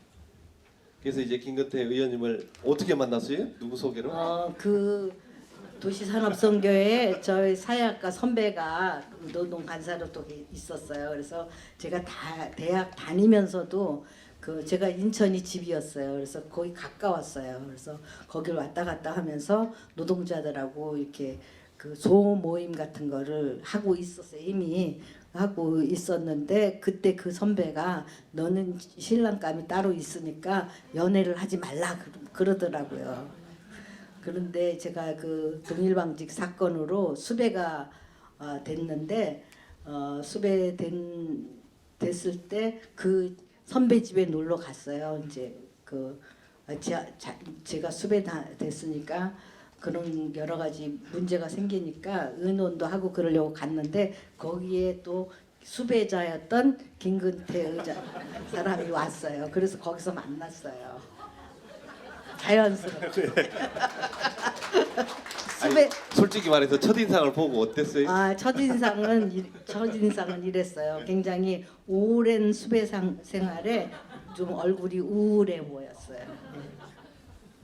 그래서 이제 김건태 의원님을 어떻게 만났어요? 누구 소개로? 그 도시산업선교회에 저희 사회학과 선배가 노동 간사로 또 있었어요. 그래서 제가 대학 다니면서도 제가 인천이 집이었어요. 그래서 거기 가까웠어요. 그래서 거기를 왔다 갔다 하면서 노동자들하고 이렇게 그 소모임 같은 거를 하고 있었어요. 이미 하고 있었는데 그때 그 선배가 너는 신랑감이 따로 있으니까 연애를 하지 말라 그러더라고요. 그런데 제가 그 동일방직 사건으로 수배가 됐는데 됐을 때 그 선배 집에 놀러 갔어요. 이제 제가 수배 됐으니까 그런 여러 가지 문제가 생기니까 의논도 하고 그러려고 갔는데 거기에 또 수배자였던 김건태 사람이 왔어요. 그래서 거기서 만났어요. 자연스럽게. 아니, 솔직히 말해서 첫인상을 보고 어땠어요? 첫인상은 이랬어요. 굉장히 오랜 수배 생활에 좀 얼굴이 우울해 보였어요.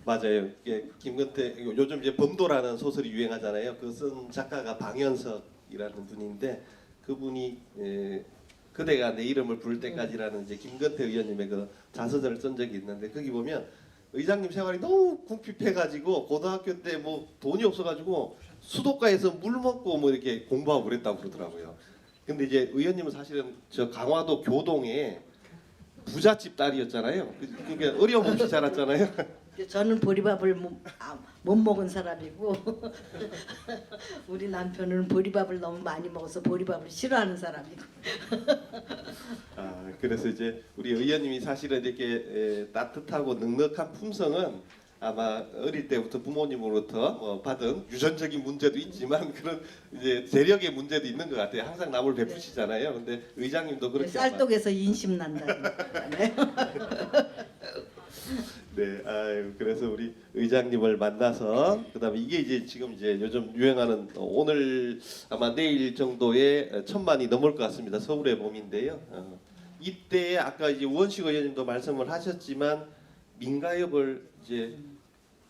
맞아요. 김건태 요즘 이제 범도라는 소설이 유행하잖아요. 그 쓴 작가가 방현석이라는 분인데 그분이 그대가 내 이름을 부를 때까지라는 이제 김건태 의원님의 그 자서전을 쓴 적이 있는데 거기 보면 의장님 생활이 너무 궁핍해가지고 고등학교 때 뭐 돈이 없어가지고 수도가에서 물 먹고 뭐 이렇게 공부하고 그랬다고 그러더라고요. 근데 이제 의원님은 사실은 저 강화도 교동에 부잣집 딸이었잖아요. 그러니까 어려움 없이 자랐잖아요. 저는 보리밥을 못 먹은 사람이고 우리 남편은 보리밥을 너무 많이 먹어서 보리밥을 싫어하는 사람이고. 그래서 이제 우리 의원님이 사실은 이렇게 따뜻하고 넉넉한 품성은 아마 어릴 때부터 부모님으로부터 받은 유전적인 문제도 있지만 그런 이제 재력의 문제도 있는 것 같아요. 항상 남을 베푸시잖아요. 근데 의장님도 그렇게 아마 쌀떡에서 인심 난다잖아요. 네, 아유, 그래서 우리 의장님을 만나서 그다음에 이게 이제 지금 이제 요즘 유행하는 오늘 아마 내일 정도에 1,000만이 넘을 것 같습니다. 서울의 봄인데요. 이때 아까 이제 우원식 의원님도 말씀을 하셨지만 민가협을 이제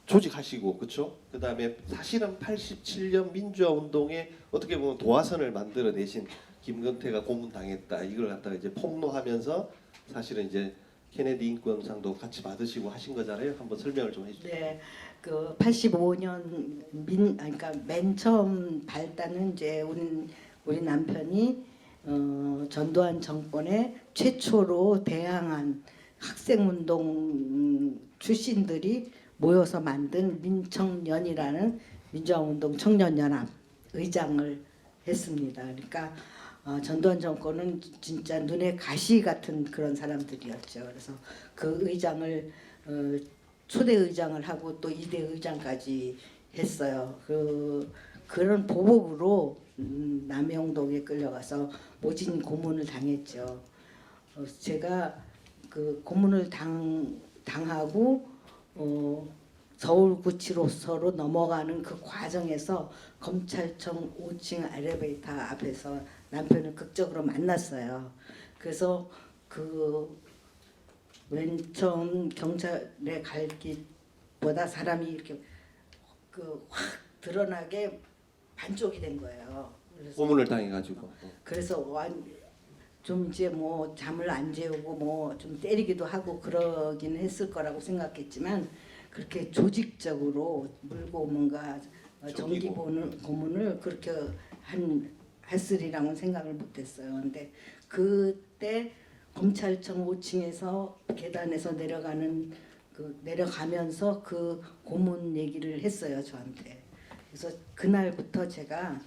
조직하시고 그렇죠? 그다음에 사실은 87년 민주화 운동에 어떻게 보면 도화선을 만들어내신 김건태가 고문당했다 이걸 갖다가 이제 폭로하면서 사실은 이제 케네디 인권상도 같이 받으시고 하신 거잖아요. 한번 설명을 좀 해주세요. 네, 그 85년 그러니까 맨 처음 발단은 이제 우리 남편이 전두환 정권의 최초로 대항한 학생운동 출신들이 모여서 만든 민청년이라는 민주화운동 청년연합 의장을 했습니다. 그러니까 전두환 정권은 진짜 눈에 가시 같은 그런 사람들이었죠. 그래서 그 의장을 초대 의장을 하고 또 2대 의장까지 했어요. 그런 보복으로 남영동에 끌려가서 모진 고문을 당했죠. 제가 그 고문을 당하고 서울구치소로 넘어가는 그 과정에서 검찰청 5층 엘리베이터 앞에서 남편을 극적으로 만났어요. 그래서 맨 처음 경찰에 갈 길보다 사람이 이렇게 확 드러나게 반쪽이 된 거예요. 고문을 당해가지고. 그래서 좀 이제 뭐 잠을 안 재우고 뭐 좀 때리기도 하고 그러긴 했을 거라고 생각했지만 그렇게 조직적으로 물고 뭔가 정기 고문을 그렇게 했으리라고는 생각을 못했어요. 근데 그때 검찰청 5층에서 계단에서 내려가면서 그 고문 얘기를 했어요, 저한테. 그래서 그날부터 제가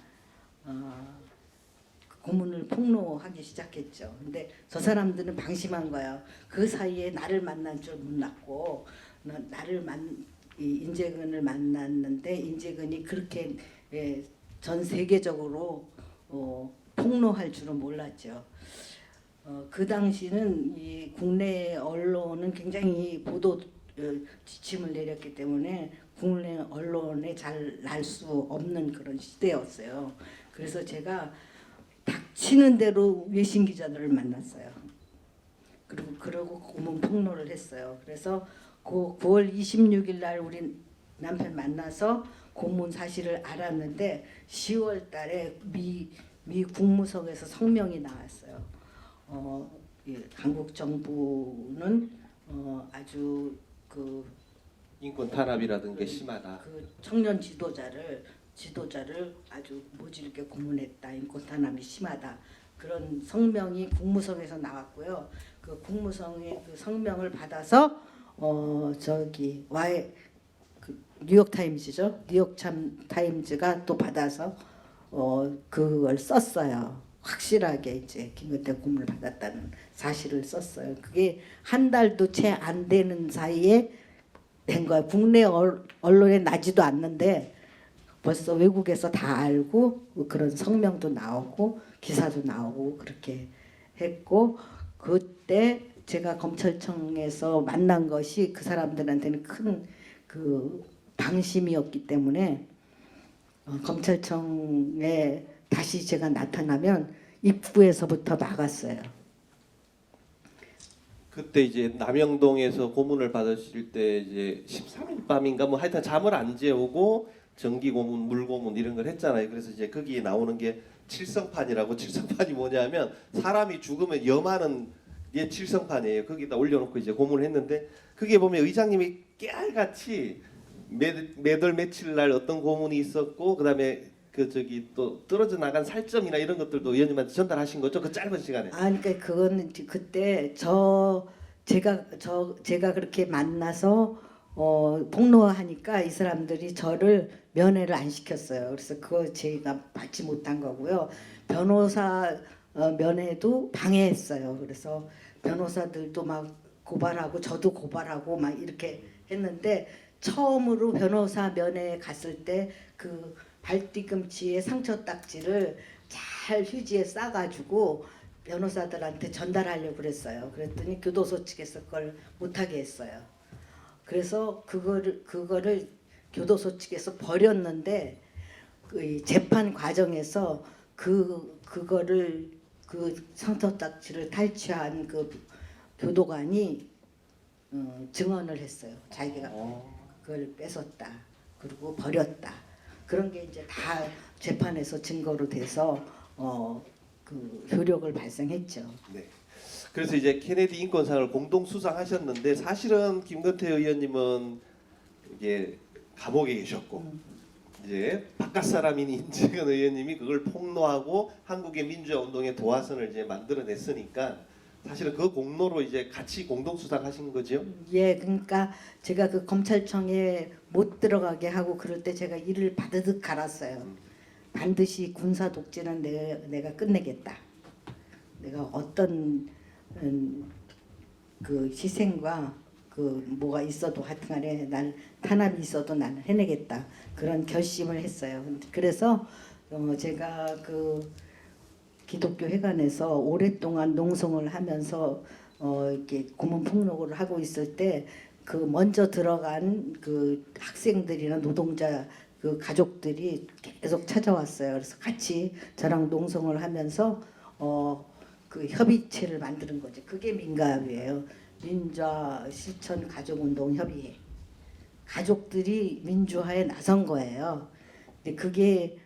고문을 폭로하기 시작했죠. 근데 저 사람들은 방심한 거예요. 그 사이에 나를 만난 줄 몰랐고 인재근을 만났는데 인재근이 그렇게 전 세계적으로 폭로할 줄은 몰랐죠. 그 당시는 이 국내 언론은 굉장히 보도 지침을 내렸기 때문에 국내 언론에 잘 날 수 없는 그런 시대였어요. 그래서 제가 닥치는 대로 외신 기자들을 만났어요. 그리고 고문 폭로를 했어요. 그래서 9월 26일 날 우리 남편 만나서 고문 사실을 알았는데 10월 달에 미 국무성에서 성명이 나왔어요. 한국 정부는 아주 인권 탄압이라든 게 심하다. 그 청년 지도자를 아주 모질게 고문했다. 인권 탄압이 심하다. 그런 성명이 국무성에서 나왔고요. 그 국무성의 그 성명을 받아서 뉴욕 타임즈죠. 뉴욕 타임즈가 또 받아서 그걸 썼어요. 확실하게 이제 김건태 고문을 받았다는 사실을 썼어요. 그게 한 달도 채 안 되는 사이에 된 거예요. 국내 언론에 나지도 않는데 벌써 외국에서 다 알고 그런 성명도 나오고 기사도 나오고 그렇게 했고 그때 제가 검찰청에서 만난 것이 그 사람들한테는 큰 그 방심이었기 때문에 검찰청에 다시 제가 나타나면 입구에서부터 막았어요. 그때 이제 남영동에서 고문을 받으실 때 이제 13일 밤인가 뭐 하여튼 잠을 안 재우고 전기 고문, 물 고문 이런 걸 했잖아요. 그래서 이제 거기에 나오는 게 칠성판이라고 칠성판이 뭐냐면 사람이 죽으면 염하는 게 칠성판이에요. 거기다 올려놓고 이제 고문을 했는데 그게 보면 의장님이 깨알같이 매달 며칠 날 어떤 고문이 있었고 그다음에 또 떨어져 나간 살점이나 이런 것들도 의원님한테 전달하신 거죠? 그 짧은 시간에. 그러니까 그거는 그때 제가 그렇게 만나서 폭로하니까 이 사람들이 저를 면회를 안 시켰어요. 그래서 그거 제가 받지 못한 거고요. 변호사 면회도 방해했어요. 그래서 변호사들도 막 고발하고 저도 고발하고 막 이렇게 했는데 처음으로 변호사 면회에 갔을 때 그 발뒤꿈치에 상처 딱지를 잘 휴지에 싸가지고 변호사들한테 전달하려고 그랬어요. 그랬더니 교도소 측에서 그걸 못하게 했어요. 그래서 그거를 교도소 측에서 버렸는데 그 재판 과정에서 그거를 그 상처 딱지를 탈취한 그 교도관이 증언을 했어요. 자기가 그걸 뺏었다. 그리고 버렸다. 그런 게 이제 다 재판에서 증거로 돼서 그 효력을 발생했죠. 네. 그래서 이제 케네디 인권상을 공동 수상하셨는데 사실은 김건태 의원님은 이게 감옥에 계셨고 이제 바깥 사람인 인재근 의원님이 그걸 폭로하고 한국의 민주화 운동의 도화선을 이제 만들어냈으니까 사실은 그 공로로 이제 같이 공동 수상하신 거죠? 예, 그러니까 제가 그 검찰청에 못 들어가게 하고 그럴 때 제가 이를 바드득 갈았어요. 반드시 군사 독재는 내가 끝내겠다. 내가 어떤 그 희생과 그 뭐가 있어도 하여튼간에 난 탄압이 있어도 나는 해내겠다. 그런 결심을 했어요. 그래서 제가 그 기독교 회관에서 오랫동안 농성을 하면서 이렇게 고문 폭로를 하고 있을 때 그 먼저 들어간 그 학생들이나 노동자 그 가족들이 계속 찾아왔어요. 그래서 같이 저랑 농성을 하면서 그 협의체를 만드는 거죠. 그게 민가협이에요. 민주화 실천 가족운동 협의회. 가족들이 민주화에 나선 거예요. 근데 그게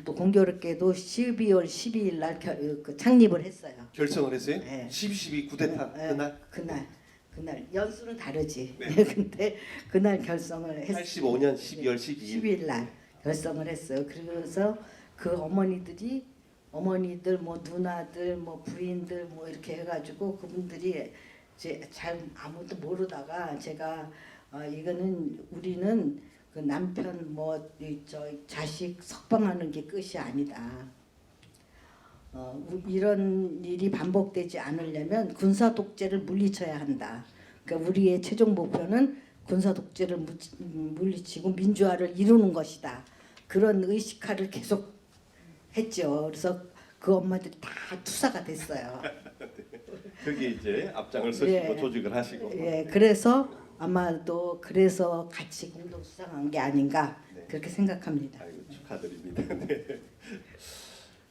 또 공교롭게도 12월 12일 날 창립을 했어요. 결성을 했어요? 네. 12.12 쿠데타 그날 연수는 다르지. 네. 근데 그날 결성을 했어요. 85년 12월 12일. 12일 날 결성을 했어요. 그래서 그 어머니들 뭐 누나들 뭐 부인들 뭐 이렇게 해가지고 그분들이 이제 잘 아무도 모르다가 제가 이거는 우리는 그 남편 뭐 저 자식 석방하는 게 끝이 아니다. 이런 일이 반복되지 않으려면 군사 독재를 물리쳐야 한다. 그러니까 우리의 최종 목표는 군사 독재를 물리치고 민주화를 이루는 것이다. 그런 의식화를 계속 했죠. 그래서 그 엄마들이 다 투사가 됐어요. 그게 이제 앞장을 서시고 예. 조직을 하시고. 예, 그래서 아마도 그래서 같이 공동 수상한 게 아닌가 네. 그렇게 생각합니다. 아이고, 축하드립니다. 네.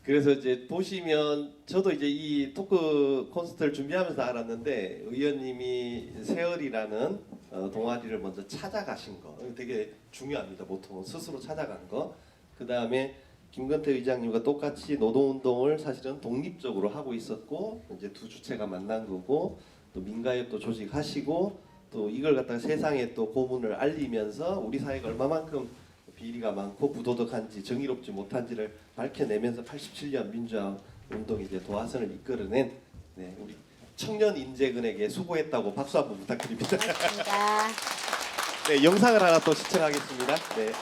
그래서 이제 보시면 저도 이제 이 토크 콘서트를 준비하면서 알았는데 의원님이 세월이라는 동아리를 먼저 찾아가신 거 되게 중요합니다. 보통 스스로 찾아간 거. 그 다음에 김건태 의장님과 똑같이 노동운동을 사실은 독립적으로 하고 있었고 이제 두 주체가 만난 거고 또 민가협도 조직하시고 또 이걸 갖다가 세상에 또 고문을 알리면서 우리 사회가 얼마만큼 비리가 많고 부도덕한지 정의롭지 못한지를 밝혀내면서 87년 민주화 운동이 이제 도화선을 이끌어낸 우리 청년 인재근에게 수고했다고 박수 한번 부탁드립니다. 고맙습니다. 네, 영상을 하나 또 시청하겠습니다. 네.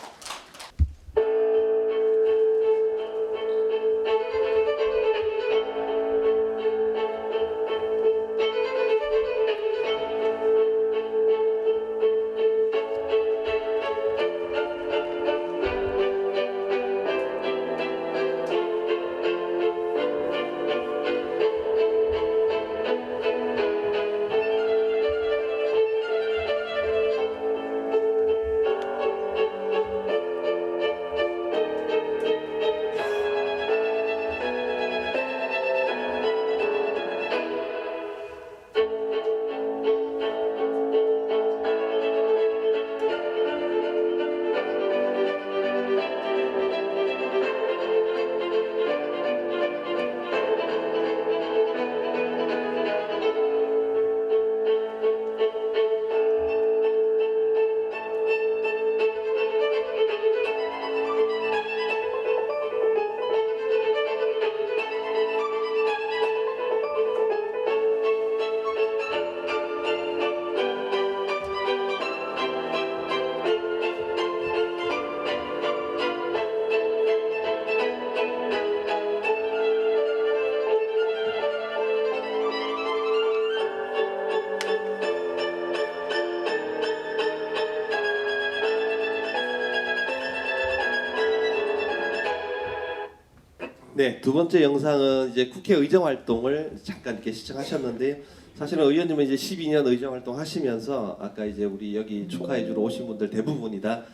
네, 두 번째 영상은 이제 국회 의정 활동을 잠깐 이렇게 시청하셨는데요. 사실은 의원님은 이제 12년 의정 활동 하시면서 아까 이제 우리 여기 축하해주러 오신 분들 대부분이 다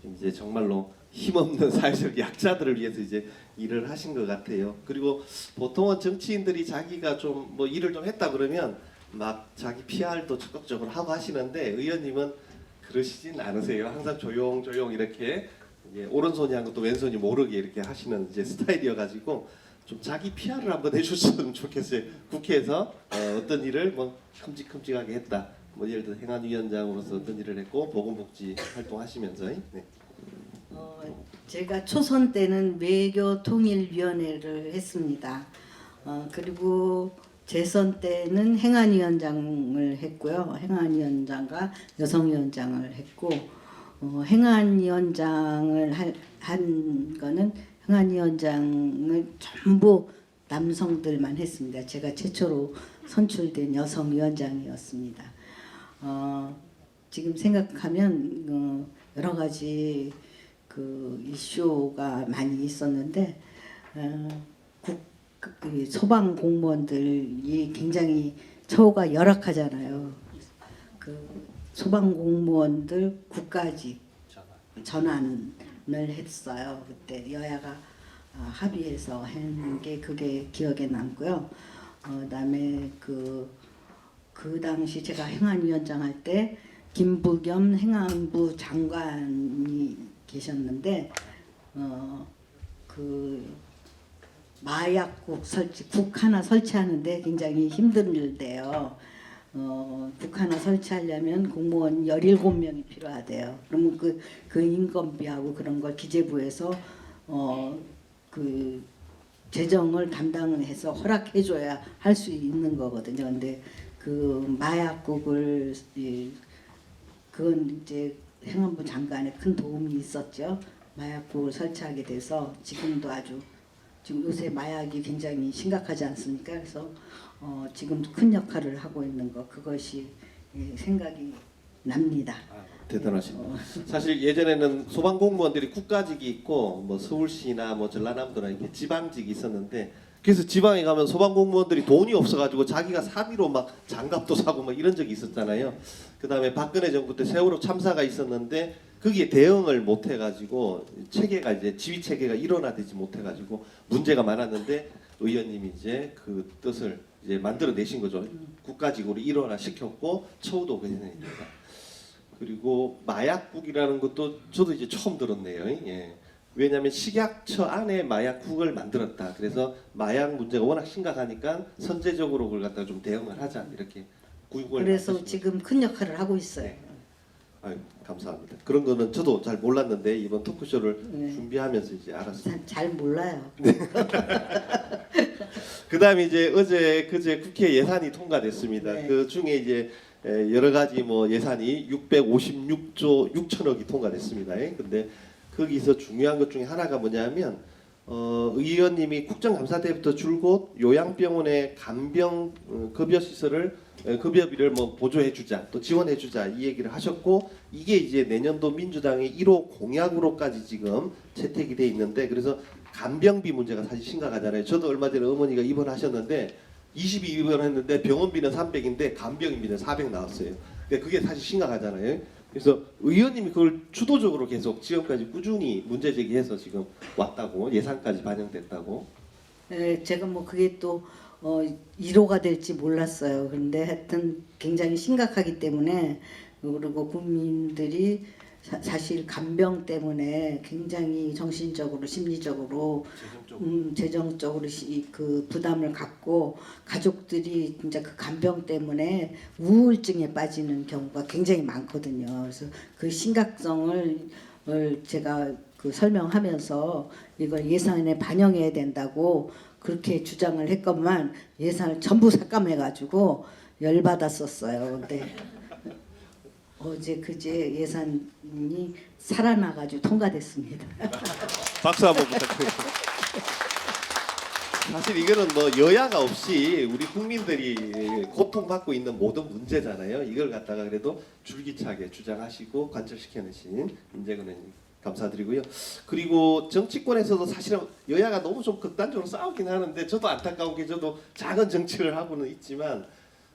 이제 정말로 힘없는 사회적 약자들을 위해서 이제 일을 하신 것 같아요. 그리고 보통은 정치인들이 자기가 좀 뭐 일을 좀 했다 그러면 막 자기 PR도 적극적으로 하고 하시는데 의원님은 그러시진 않으세요. 항상 조용조용 이렇게 이제 오른손이 한 것도 왼손이 모르게 이렇게 하시는 이제 스타일이어가지고 좀 자기 PR을 한번 해주셨으면 좋겠어요. 국회에서 어떤 일을 뭐 큼직큼직하게 했다. 뭐 예를 들어 행안위원장으로서 어떤 일을 했고 보건복지 활동하시면서. 네. 제가 초선 때는 외교통일위원회를 했습니다. 그리고 재선 때는 행안위원장을 했고요. 행안위원장과 여성위원장을 했고 행안위원장을 한 거는 행안위원장을 전부 남성들만 했습니다. 제가 최초로 선출된 여성위원장이었습니다. 지금 생각하면 여러 가지 그 이슈가 많이 있었는데 소방 공무원들이 굉장히 처우가 열악하잖아요. 그 소방 공무원들 국가직 전환을 했어요. 그때 여야가 합의해서 한 게 그게 기억에 남고요. 그다음에 그 당시 제가 행안위원장 할 때 김부겸 행안부 장관이 계셨는데 그 마약국 국 하나 설치하는데 굉장히 힘들대요. 국 하나 설치하려면 공무원 17명이 필요하대요. 그러면 그 인건비하고 그런 걸 기재부에서 그 재정을 담당해서 허락해줘야 할 수 있는 거거든요. 근데 그 마약국을 그건 이제 행안부 장관의 큰 도움이 있었죠. 마약국을 설치하게 돼서 지금도 아주 지금 요새 마약이 굉장히 심각하지 않습니까? 그래서 지금 큰 역할을 하고 있는 거 그것이 생각이 납니다. 대단하십니다. 사실 예전에는 소방 공무원들이 국가직이 있고 뭐 서울시나 뭐 전라남도나 이렇게 지방직이 있었는데 그래서 지방에 가면 소방 공무원들이 돈이 없어가지고 자기가 사비로 막 장갑도 사고 막 이런 적이 있었잖아요. 그다음에 박근혜 정부 때 세월호 참사가 있었는데 거기에 대응을 못 해가지고 체계가 이제 지휘 체계가 일원화되지 못해가지고 문제가 많았는데 의원님이 이제 그 뜻을 이제 만들어내신 거죠. 국가직으로 일원화 시켰고 처우도 개선입니다. 그리고 마약국이라는 것도 저도 이제 처음 들었네요. 예. 왜냐하면 식약처 안에 마약국을 만들었다. 그래서 마약 문제가 워낙 심각하니까 선제적으로 그걸 갖다가 좀 대응을 하자 이렇게 구역을. 그래서 만드신 지금 큰 역할을 하고 있어요. 네. 아유, 감사합니다. 그런 거는 저도 잘 몰랐는데 이번 토크쇼를 준비하면서 이제 알았어요. 잘 몰라요. 그다음에 이제 어제 그제 국회 예산이 통과됐습니다. 네. 그 중에 이제 여러 가지 뭐 예산이 656조 6천억이 통과됐습니다. 근데 거기서 중요한 것 중에 하나가 뭐냐면 의원님이 국정감사 때부터 줄곧 요양병원의 간병 급여 시설을 급여비를 뭐 보조해주자 또 지원해주자 이 얘기를 하셨고 이게 이제 내년도 민주당의 1호 공약으로까지 지금 채택이 돼 있는데 그래서 간병비 문제가 사실 심각하잖아요. 저도 얼마 전에 어머니가 입원하셨는데 22 입원했는데 병원비는 300인데 간병비는 400 나왔어요. 근데 그게 사실 심각하잖아요. 그래서 의원님이 그걸 주도적으로 계속 지금까지 꾸준히 문제 제기해서 지금 왔다고 예산까지 반영됐다고. 네, 제가 뭐 그게 또 1호가 될지 몰랐어요. 그런데 하여튼 굉장히 심각하기 때문에 그리고 국민들이 사실 간병 때문에 굉장히 정신적으로 심리적으로 재정적으로 그 부담을 갖고 가족들이 진짜 그 간병 때문에 우울증에 빠지는 경우가 굉장히 많거든요. 그래서 그 심각성을 제가 그 설명하면서 이걸 예산에 반영해야 된다고 그렇게 주장을 했건만 예산을 전부 삭감해가지고 열받았었어요. 근데 어제 그제 예산이 살아나가지고 통과됐습니다. 박수 한번 부탁드립니다. 사실 이거는 뭐 여야가 없이 우리 국민들이 고통받고 있는 모든 문제잖아요. 이걸 갖다가 그래도 줄기차게 주장하시고 관철시켜내신 임재근 의원님 감사드리고요. 그리고 정치권에서도 사실은 여야가 너무 좀 극단적으로 싸우긴 하는데 저도 안타까운 게 저도 작은 정치를 하고는 있지만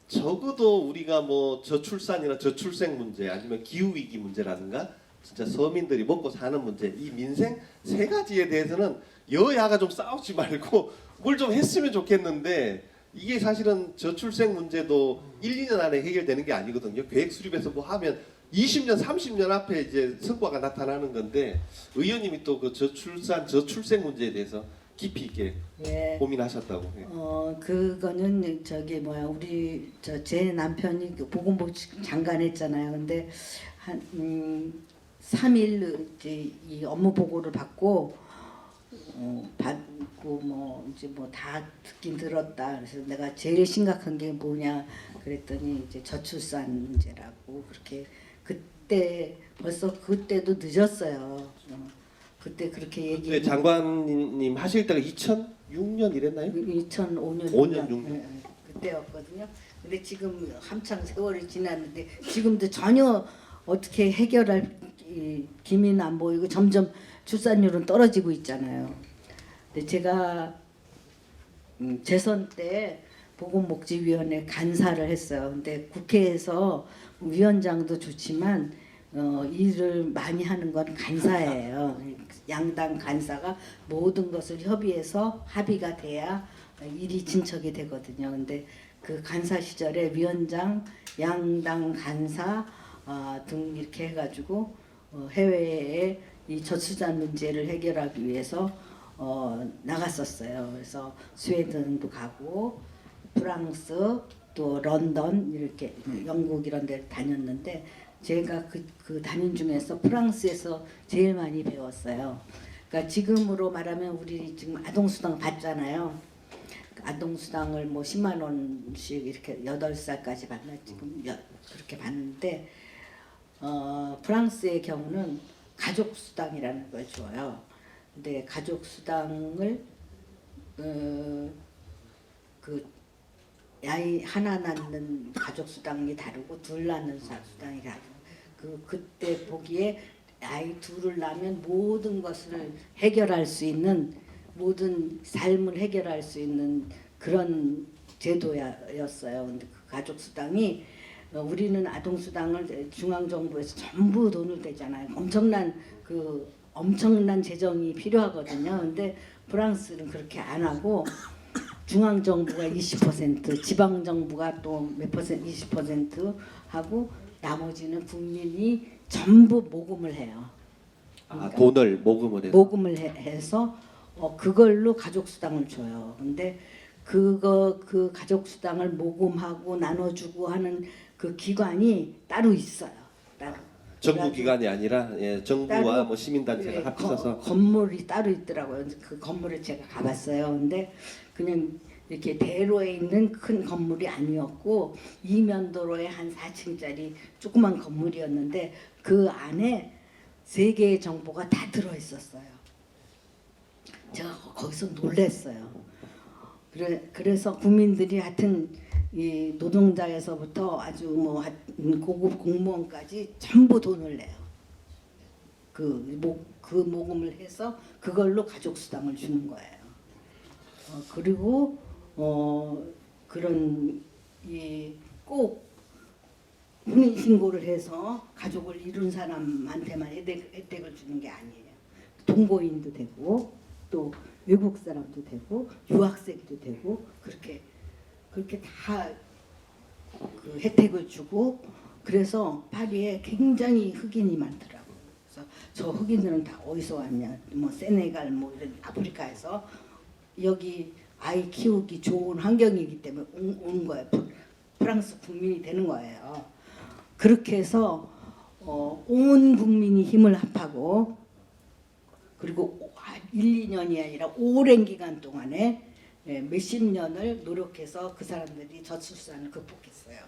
적어도 우리가 뭐 저출산이나 저출생 문제 아니면 기후 위기 문제라든가 진짜 서민들이 먹고 사는 문제 이 민생 세 가지에 대해서는 여야가 좀 싸우지 말고 뭘 좀 했으면 좋겠는데 이게 사실은 저출생 문제도 1, 2년 안에 해결되는 게 아니거든요. 계획 수립해서 뭐 하면 20년, 30년 앞에 이제 성과가 나타나는 건데 의원님이 또 그 저출산, 저출생 문제에 대해서 깊이 있게 예. 고민하셨다고. 예. 그거는 저기 뭐야 우리 제 남편이 그 보건복지 장관 했잖아요. 근데 한 3일 이제 이 업무 보고를 받고 뭐 이제 뭐 다 듣긴 들었다. 그래서 내가 제일 심각한 게 뭐냐 그랬더니 이제 저출산 문제라고 그렇게 그때 벌써 그때도 늦었어요. 그때 그렇게 그때 장관님 하실 때가 2006년 이랬나요? 2005년 5년 6년 그때였거든요. 근데 지금 한창 세월이 지났는데 지금도 전혀 어떻게 해결할 기미는 안 보이고 점점 출산율은 떨어지고 있잖아요. 근데 제가 재선 때 보건복지위원회 간사를 했어요. 근데 국회에서 위원장도 좋지만 일을 많이 하는 건 간사예요. 양당 간사가 모든 것을 협의해서 합의가 돼야 일이 진척이 되거든요. 근데 그 간사 시절에 위원장, 양당 간사 등 이렇게 해가지고 해외에 이 저출산 문제를 해결하기 위해서 나갔었어요. 그래서 스웨덴도 가고 프랑스 또 런던 이렇게 영국 이런 데 다녔는데 제가 그 다닌 중에서 프랑스에서 제일 많이 배웠어요. 그러니까 지금으로 말하면 우리 지금 아동수당 받잖아요. 아동수당을 뭐 10만 원씩 이렇게 8살까지 받나 지금 그렇게 받는데 프랑스의 경우는 가족수당이라는 걸 줘요. 근데 가족수당을 그 아이 하나 낳는 가족수당이 다르고 둘 낳는 수당이 다르고 그때 보기에 아이 둘을 낳으면 모든 것을 해결할 수 있는 모든 삶을 해결할 수 있는 그런 제도였어요. 근데 그 가족수당이 우리는 아동수당을 중앙정부에서 전부 돈을 대잖아요. 엄청난 재정이 필요하거든요. 근데 프랑스는 그렇게 안 하고 중앙정부가 20%, 지방정부가 또 몇 퍼센트 20% 하고 나머지는 국민이 전부 모금을 해요. 그러니까 돈을 모금을 해서 모금을 해서 그걸로 가족수당을 줘요. 근데 그 가족수당을 모금하고 나눠주고 하는 그 기관이 따로 있어요. 따로. 정부 기관이 아니라 정부와 따로, 뭐 시민단체가 합쳐서 건물이 따로 있더라고요. 그 건물을 제가 가봤어요. 근데 그냥 이렇게 대로에 있는 큰 건물이 아니었고 이면도로에 한 4층짜리 조그만 건물이었는데 그 안에 3개의 정보가 다 들어있었어요. 제가 거기서 놀랐어요. 그래서 국민들이 하여튼 이 노동자에서부터 아주 뭐 고급 공무원까지 전부 돈을 내요. 그 모금을 해서 그걸로 가족수당을 주는 거예요. 그리고 그런 꼭 혼인신고를 해서 가족을 이룬 사람한테만 혜택을 주는 게 아니에요. 동거인도 되고 또 외국 사람도 되고 유학생도 되고 그렇게 다 그 혜택을 주고 그래서 파리에 굉장히 흑인이 많더라고요. 그래서 저 흑인들은 다 어디서 왔냐? 뭐 세네갈 뭐 이런 아프리카에서 여기 아이 키우기 좋은 환경이기 때문에 온 거예요. 프랑스 국민이 되는 거예요. 그렇게 해서 온 국민이 힘을 합하고 그리고 1, 2년이 아니라 오랜 기간 동안에 몇십 년을 노력해서 그 사람들이 저출산을 극복했어요.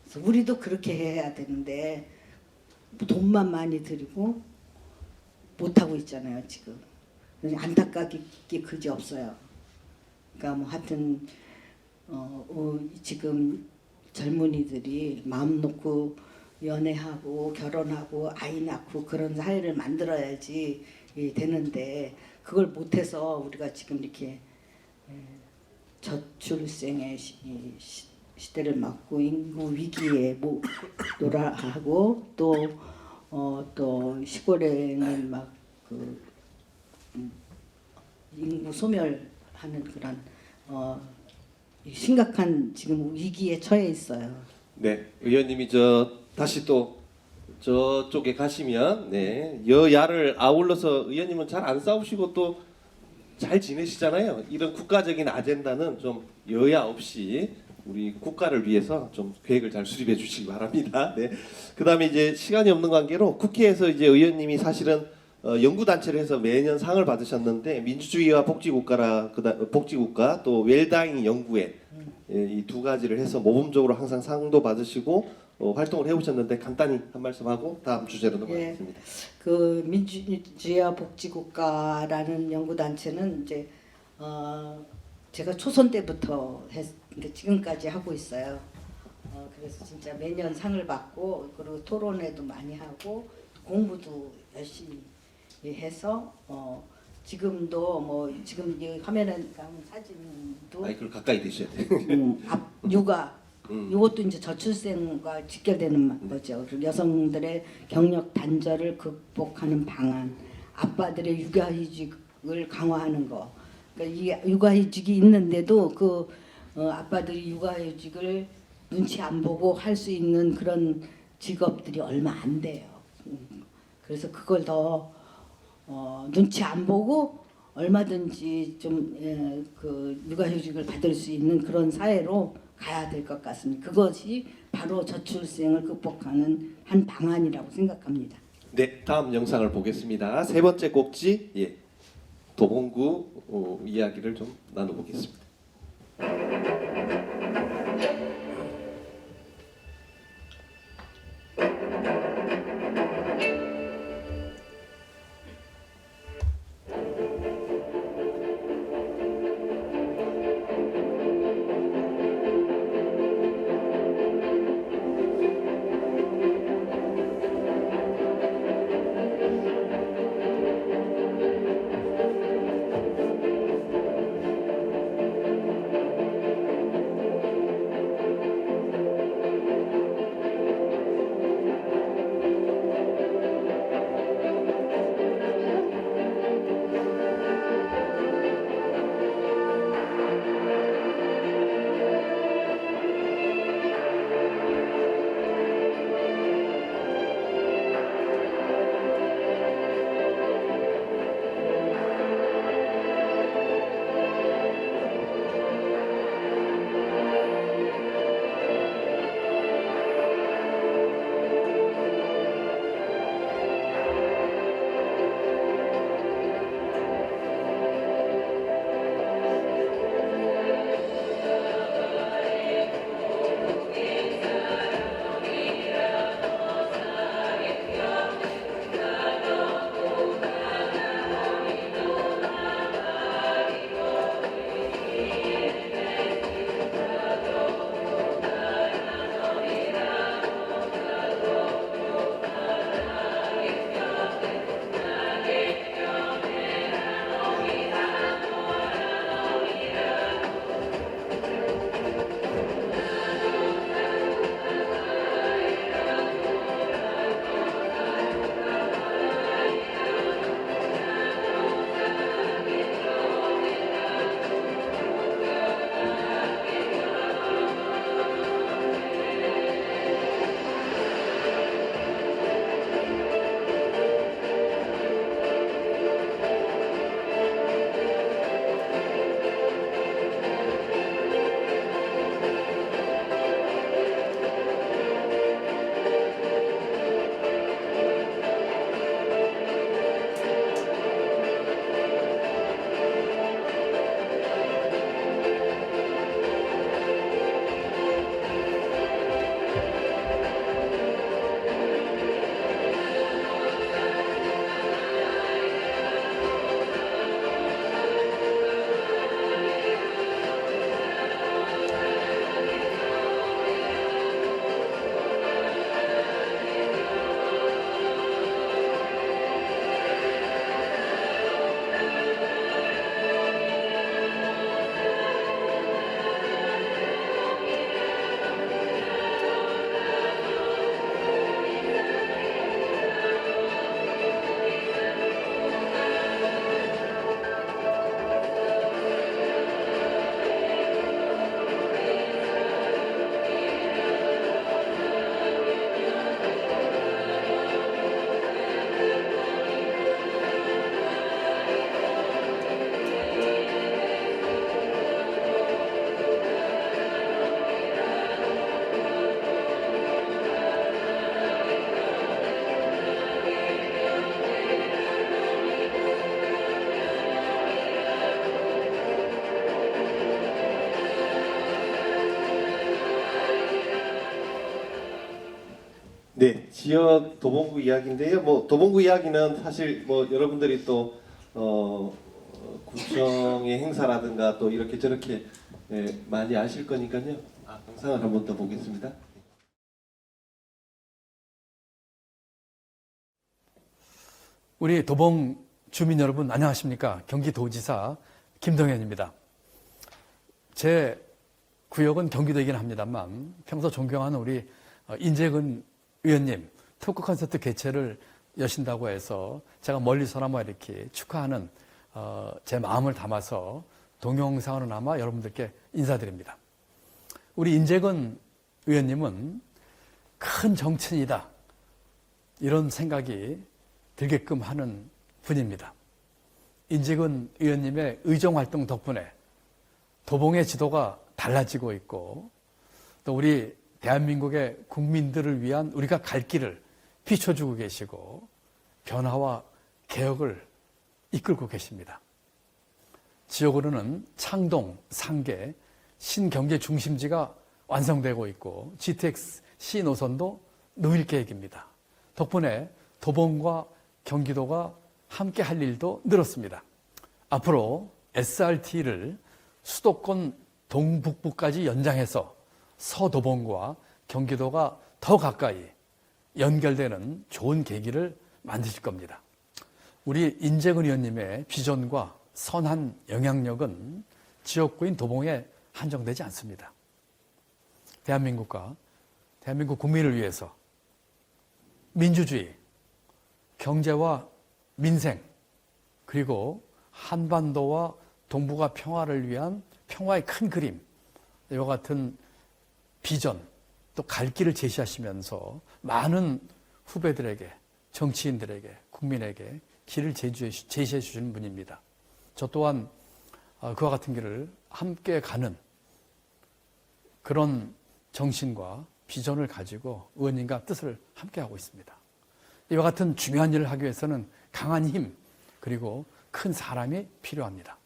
그래서 우리도 그렇게 해야 되는데 돈만 많이 들이고 못하고 있잖아요 지금. 안타깝게 그지 없어요. 그러니까 뭐 하여튼 지금 젊은이들이 마음 놓고 연애하고 결혼하고 아이 낳고 그런 사회를 만들어야지 되는데 그걸 못해서 우리가 지금 이렇게 저출생의 시대를 맞고 인구 위기에 노라하고 또 시골에는 막그 인구 소멸하는 그런 심각한 지금 위기에 처해 있어요. 네, 의원님이 다시 또 저쪽에 가시면 여야를 아울러서 의원님은 잘 안 싸우시고 또 잘 지내시잖아요. 이런 국가적인 아젠다는 좀 여야 없이 우리 국가를 위해서 좀 계획을 잘 수립해 주시기 바랍니다. 네. 그다음에 이제 시간이 없는 관계로 국회에서 이제 의원님이 사실은 연구 단체를 해서 매년 상을 받으셨는데 민주주의와 복지국가 또 웰다잉 연구회 이 두 가지를 해서 모범적으로 항상 상도 받으시고 활동을 해오셨는데 간단히 한 말씀하고 다음 주제로 넘어가겠습니다. 그 민주주의와 복지국가라는 연구 단체는 이제 제가 초선 때부터 지금까지 하고 있어요. 그래서 진짜 매년 상을 받고 그리고 토론회도 많이 하고 공부도 열심히 해서 지금도 지금 이 화면에 나온 사진도 마이크를 가까이 대셔야 돼요. 육아 이것도 이제 저출생과 직결되는 거죠. 그리고 여성들의 경력 단절을 극복하는 방안, 아빠들의 육아휴직을 강화하는 거. 그러니까 이 육아휴직이 있는데도 그 아빠들이 육아휴직을 눈치 안 보고 할 수 있는 그런 직업들이 얼마 안 돼요. 그래서 그걸 더 눈치 안 보고 얼마든지 좀 그 육아휴직을 받을 수 있는 그런 사회로 가야 될 것 같습니다. 그것이 바로 저출생을 극복하는 한 방안이라고 생각합니다. 네, 다음 영상을 보겠습니다. 세 번째 꼭지 도봉구 이야기를 좀 나눠보겠습니다. 네, 지역 도봉구 이야기인데요. 뭐 도봉구 이야기는 사실 뭐 여러분들이 또 구청의 행사라든가 또 이렇게 저렇게 많이 아실 거니까요. 영상을 한번 더 보겠습니다. 우리 도봉 주민 여러분 안녕하십니까? 경기도지사 김동현입니다. 제 구역은 경기도이긴 합니다만 평소 존경하는 우리 인재근 의원님 토크 콘서트 개최를 여신다고 해서 제가 멀리서나마 이렇게 축하하는 제 마음을 담아서 동영상으로나마 여러분들께 인사드립니다. 우리 인재근 의원님은 큰 정치인이다 이런 생각이 들게끔 하는 분입니다. 인재근 의원님의 의정활동 덕분에 도봉의 지도가 달라지고 있고 또 우리 대한민국의 국민들을 위한 우리가 갈 길을 비춰주고 계시고 변화와 개혁을 이끌고 계십니다. 지역으로는 창동, 상계, 신경제 중심지가 완성되고 있고 GTX C 노선도 놓일 계획입니다. 덕분에 도봉과 경기도가 함께 할 일도 늘었습니다. 앞으로 SRT를 수도권 동북부까지 연장해서 서도봉과 경기도가 더 가까이 연결되는 좋은 계기를 만드실 겁니다. 우리 인재근 의원님의 비전과 선한 영향력은 지역구인 도봉에 한정되지 않습니다. 대한민국과 대한민국 국민을 위해서 민주주의, 경제와 민생, 그리고 한반도와 동북아 평화를 위한 평화의 큰 그림, 이와 같은 비전, 또 갈 길을 제시하시면서 많은 후배들에게, 정치인들에게, 국민에게 길을 제시해 주시는 분입니다. 저 또한 그와 같은 길을 함께 가는 그런 정신과 비전을 가지고 의원님과 뜻을 함께 하고 있습니다. 이와 같은 중요한 일을 하기 위해서는 강한 힘 그리고 큰 사람이 필요합니다.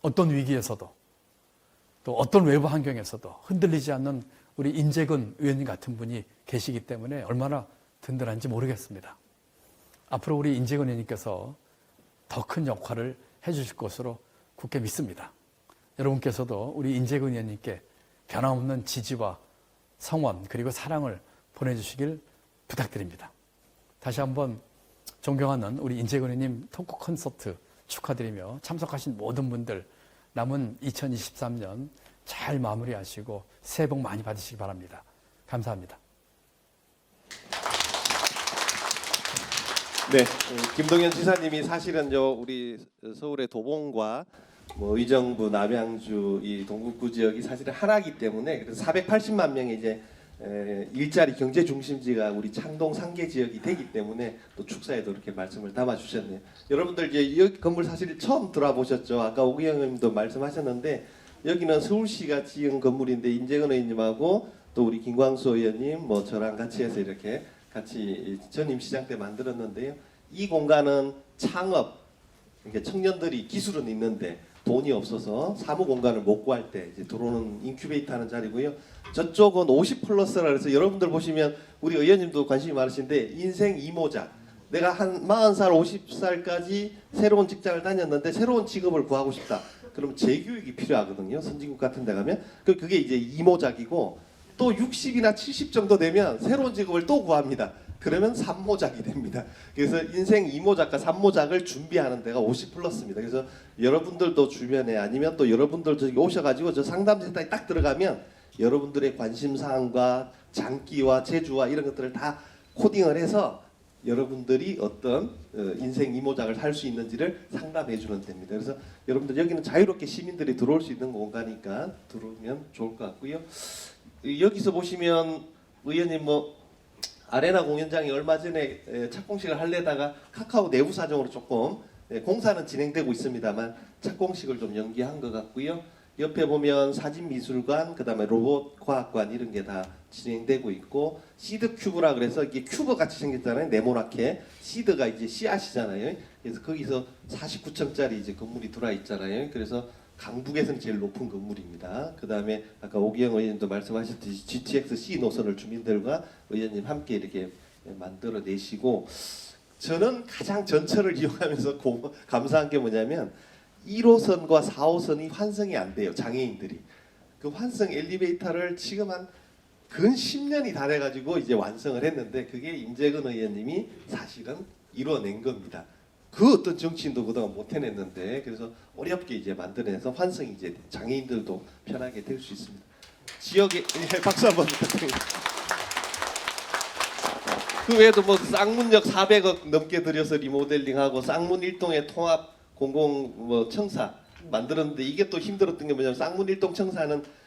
어떤 위기에서도 또 어떤 외부 환경에서도 흔들리지 않는 우리 인재근 의원님 같은 분이 계시기 때문에 얼마나 든든한지 모르겠습니다. 앞으로 우리 인재근 의원님께서 더 큰 역할을 해주실 것으로 굳게 믿습니다. 여러분께서도 우리 인재근 의원님께 변함없는 지지와 성원 그리고 사랑을 보내주시길 부탁드립니다. 다시 한번 존경하는 우리 인재근 의원님 토크 콘서트 축하드리며 참석하신 모든 분들 남은 2023년 잘 마무리하시고 새해 복 많이 받으시기 바랍니다. 감사합니다. 네, 김동현 지사님이 사실은 우리 서울의 도봉과 의정부, 남양주 이 동북부 지역이 사실은 하나이기 때문에 그래서 480만 명의 이제 일자리 경제 중심지가 우리 창동 상계 지역이 되기 때문에 또 축사에도 이렇게 말씀을 담아 주셨네요. 여러분들 이제 여기 건물 사실 처음 들어보셨죠? 아까 오기 형님도 말씀하셨는데 여기는 서울시가 지은 건물인데 인재근 의원님하고 또 우리 김광수 의원님 저랑 같이 해서 이렇게 같이 전임 시장 때 만들었는데요. 이 공간은 창업, 그러니까 청년들이 기술은 있는데 돈이 없어서 사무 공간을 못 구할 때 이제 들어오는 인큐베이터 하는 자리고요. 저쪽은 50+라 그래서 여러분들 보시면 우리 의원님도 관심이 많으신데 인생 이모작. 내가 한 40살, 50살까지 새로운 직장을 다녔는데 새로운 직업을 구하고 싶다. 그러면 재교육이 필요하거든요. 선진국 같은 데 가면. 그게 이제 이모작이고 또 60이나 70 정도 되면 새로운 직업을 또 구합니다. 그러면 3모작이 됩니다. 그래서 인생 2모작과 3모작을 준비하는 데가 50+입니다. 그래서 여러분들도 주변에 아니면 또 여러분들 저기 오셔가지고 저 상담센터에 딱 들어가면 여러분들의 관심사항과 장기와 재주와 이런 것들을 다 코딩을 해서 여러분들이 어떤 인생 2모작을 할 수 있는지를 상담해 주는 데입니다. 그래서 여러분들 여기는 자유롭게 시민들이 들어올 수 있는 공간이니까 들어오면 좋을 것 같고요. 여기서 보시면 의원님 아레나 공연장이 얼마 전에 착공식을 하려다가 카카오 내부 사정으로 조금 공사는 진행되고 있습니다만 착공식을 좀 연기한 것 같고요. 옆에 보면 사진미술관, 그다음에 로봇과학관 이런 게 다 진행되고 있고 시드 큐브라 그래서 이게 큐브 같이 생겼잖아요. 네모나게 시드가 이제 씨앗이잖아요. 그래서 거기서 49층짜리 이제 건물이 들어와 있잖아요. 그래서 강북에서는 제일 높은 건물입니다. 그 다음에 아까 오기영 의원님도 말씀하셨듯이 GTX-C 노선을 주민들과 의원님 함께 이렇게 만들어내시고, 저는 가장 전철을 이용하면서 감사한 게 뭐냐면 1호선과 4호선이 환승이 안 돼요. 장애인들이. 그 환승 엘리베이터를 지금 한 근 10년이 다 돼가지고 이제 완성을 했는데, 그게 임재근 의원님이 사실은 이뤄낸 겁니다. 그 어떤 정치인도 그동안 못 해냈는데, 그래서 어렵게 이제 만들어내서 환승이 이제 장애인들도 편하게 될 수 있습니다. 지역에 박수 한번 부탁드립니다. 그 외에도 뭐 쌍문역 400억 넘게 들여서 리모델링하고 쌍문 일동의 통합 공공 뭐 청사 만들었는데, 이게 또 힘들었던 게 뭐냐면 쌍문 일동 청사는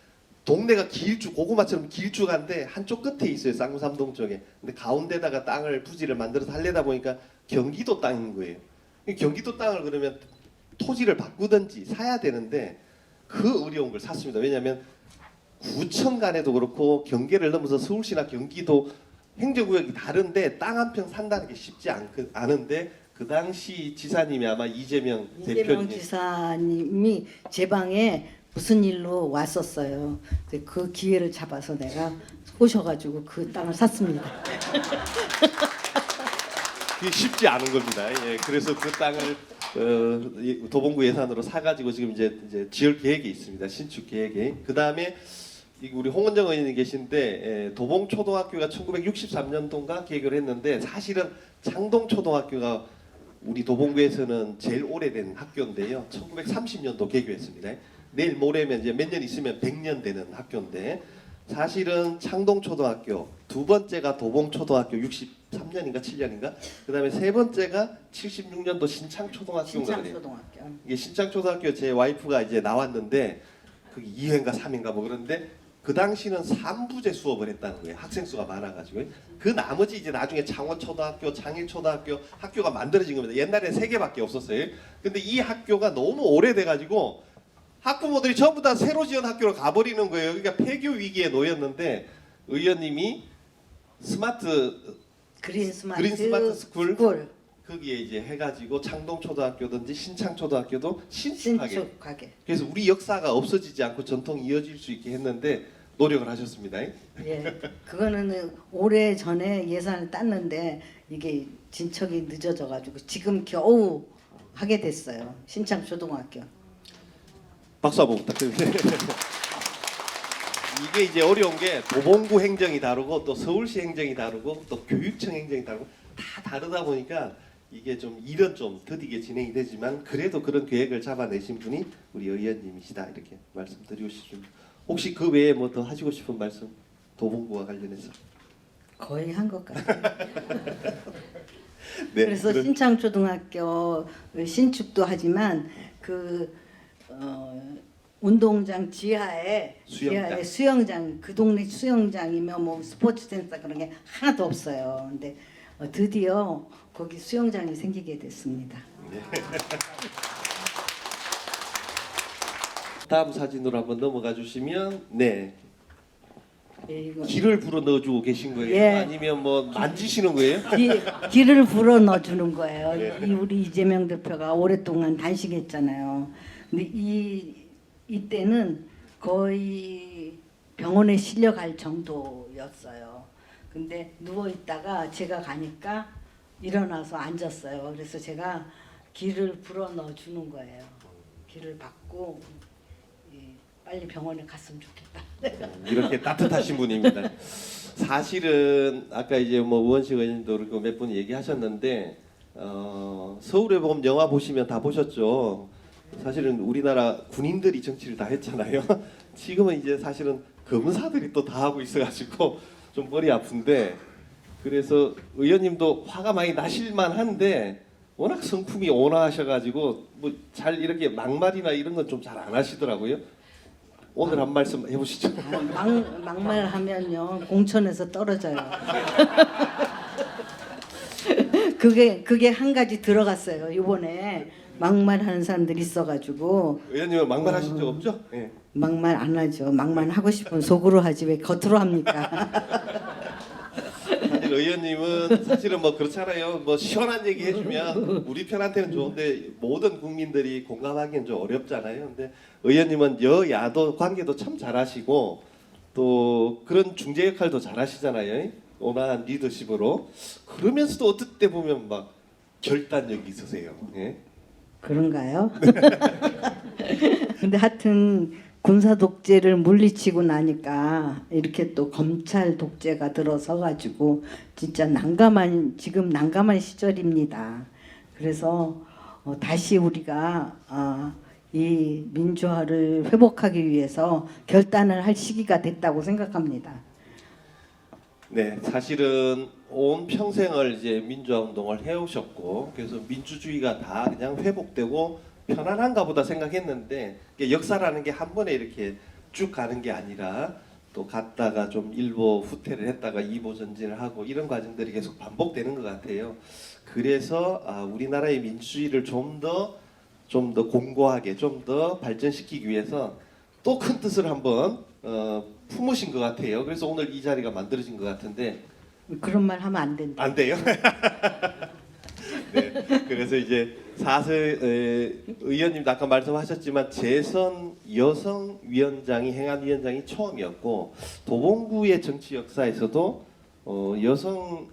동네가 길쭉 고구마처럼 길쭉한데 한쪽 끝에 있어요. 쌍문 3동 쪽에. 근데 가운데다가 땅을 부지를 만들어서 하려다 보니까 경기도 땅인 거예요. 경기도 땅을 그러면 토지를 바꾸든지 사야 되는데 그 어려운 걸 샀습니다. 왜냐하면 구청 간에도 그렇고 경계를 넘어서 서울시나 경기도 행정구역이 다른데 땅 한 평 산다는 게 쉽지 않은데, 그 당시 지사님이 아마 이재명 대표님 지사님이 제 방에 무슨 일로 왔었어요. 그 기회를 잡아서 내가 오셔가지고 그 땅을 샀습니다. 그게 쉽지 않은 겁니다. 예, 그래서 그 땅을 도봉구 예산으로 사가지고 지금 이제 지을 계획이 있습니다. 신축 계획에. 그 다음에 우리 홍은정 의원님 계신데, 도봉초등학교가 1963년도인가 계획을 했는데, 사실은 창동초등학교가 우리 도봉구에서는 제일 오래된 학교인데요. 1930년도 개교했습니다. 내일 모레면 이제 몇 년 있으면 100년 되는 학교인데, 사실은 창동초등학교, 두 번째가 도봉초등학교 63년인가 7년인가, 그 다음에 세 번째가 76년도 신창초등학교인가 그래요. 신창초등학교. 이게 신창초등학교 제 와이프가 이제 나왔는데 그게 2회인가 3회인가 뭐 그런데, 그 당시는 3부제 수업을 했다는 거예요. 학생 수가 많아가지고. 그 나머지 이제 나중에 창원초등학교, 창일초등학교 학교가 만들어진 겁니다. 옛날에 3개밖에 없었어요. 근데 이 학교가 너무 오래돼가지고 학부모들이 전부 다 새로 지은 학교로 가버리는 거예요. 그러니까 폐교 위기에 놓였는데, 의원님이 그린 스마트 스쿨 거기에 이제 해가지고 창동초등학교든지 신창초등학교도 신축하게. 그래서 우리 역사가 없어지지 않고 전통이 이어질 수 있게 했는데 노력을 하셨습니다. 예, 그거는 오래 전에 예산을 땄는데 이게 진척이 늦어져가지고 지금 겨우 하게 됐어요. 신창초등학교. 박수 한번 부탁드립니다. 이게 이제 어려운 게 도봉구 행정이 다르고 또 서울시 행정이 다르고 또 교육청 행정이 다르고 다 다르다 보니까 이게 좀 일은 좀 더디게 진행이 되지만, 그래도 그런 계획을 잡아내신 분이 우리 의원님이시다, 이렇게 말씀드리고 싶습니다. 혹시 그 외에 뭐 더 하시고 싶은 말씀, 도봉구와 관련해서? 거의 한 것 같아요. 네, 그래서 신창초등학교 신축도 하지만 그 운동장 지하에 수영장, 그 동네 수영장이면 뭐 스포츠센터 그런 게 하나도 없어요. 근데 드디어 거기 수영장이 생기게 됐습니다. 네. 다음 사진으로 한번 넘어가 주시면, 네. 기를 불어 넣어주고 계신 거예요? 예. 아니면 뭐 만지시는 거예요? 기를 불어 넣어주는 거예요. 네. 우리 이재명 대표가 오랫동안 단식했잖아요. 근데 이때는 거의 병원에 실려갈 정도였어요. 근데 누워 있다가 제가 가니까 일어나서 앉았어요. 그래서 제가 기를 불어 넣어주는 거예요. 기를 받고 빨리 병원에 갔으면 좋겠다. 이렇게 따뜻하신 분입니다. 사실은 아까 이제 뭐 우원식 의원님도 그렇고 몇 분 얘기하셨는데, 서울의 봄 영화 보시면 다 보셨죠. 사실은 우리나라 군인들이 정치를 다 했잖아요. 지금은 이제 사실은 검사들이 또 다 하고 있어가지고 좀 머리 아픈데, 그래서 의원님도 화가 많이 나실만 한데 워낙 성품이 온화하셔가지고 뭐 잘 이렇게 막말이나 이런 건 좀 잘 안 하시더라고요. 오늘 한 말씀 해보시죠. 막말하면요 공천에서 떨어져요. 그게 한 가지 들어갔어요. 이번에 막말하는 사람들이 있어가지고. 의원님은 막말하신 적 없죠? 네. 막말 안 하죠. 막말 하고 싶으면 속으로 하지 왜 겉으로 합니까? 사실 의원님은 사실은 뭐 그렇잖아요. 뭐 시원한 얘기 해주면 우리 편한테는 좋은데 모든 국민들이 공감하기는 좀 어렵잖아요. 근데 의원님은 여야도 관계도 참 잘하시고 또 그런 중재 역할도 잘하시잖아요. 온화한 리더십으로. 그러면서도 어떨 때 보면 막 결단력이 있으세요. 예? 그런가요? 근데 하여튼 군사 독재를 물리치고 나니까 이렇게 또 검찰 독재가 들어서 가지고 진짜 지금 난감한 시절입니다. 그래서 다시 우리가 이 민주화를 회복하기 위해서 결단을 할 시기가 됐다고 생각합니다. 네, 사실은 온 평생을 이제 민주화 운동을 해오셨고 그래서 민주주의가 다 그냥 회복되고 편안한가 보다 생각했는데 역사라는 게 한 번에 이렇게 쭉 가는 게 아니라 또 갔다가 좀 일보 후퇴를 했다가 이보 전진을 하고 이런 과정들이 계속 반복되는 것 같아요. 그래서 우리나라의 민주주의를 좀 더 공고하게 좀 더 발전시키기 위해서 또 큰 뜻을 한번 품으신 것 같아요. 그래서 오늘 이 자리가 만들어진 것 같은데 그런 말 하면 안 된다. 안 돼요? 네, 그래서 이제 의원님도 아까 말씀하셨지만 재선 여성 위원장이 행안 위원장이 처음이었고 도봉구의 정치 역사에서도 여성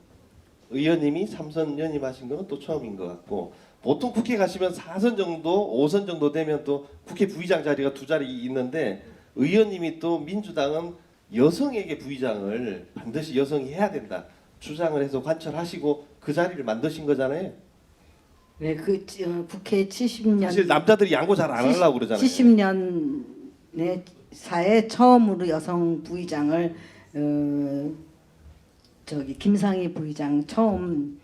의원님이 3선 연임하신 거는 또 처음인 것 같고 보통 국회 가시면 4선 정도, 5선 정도 되면 또 국회 부의장 자리가 2자리 있는데 의원님이 또 민주당은 여성에게 부의장을 반드시 여성이 해야 된다 주장을 해서 관철하시고 그 자리를 만드신 거잖아요. 네, 국회 70년 사실 남자들이 양보 잘 안 하려고 그러잖아요. 70년의 사에 처음으로 여성 부의장을 김상희 부의장 처음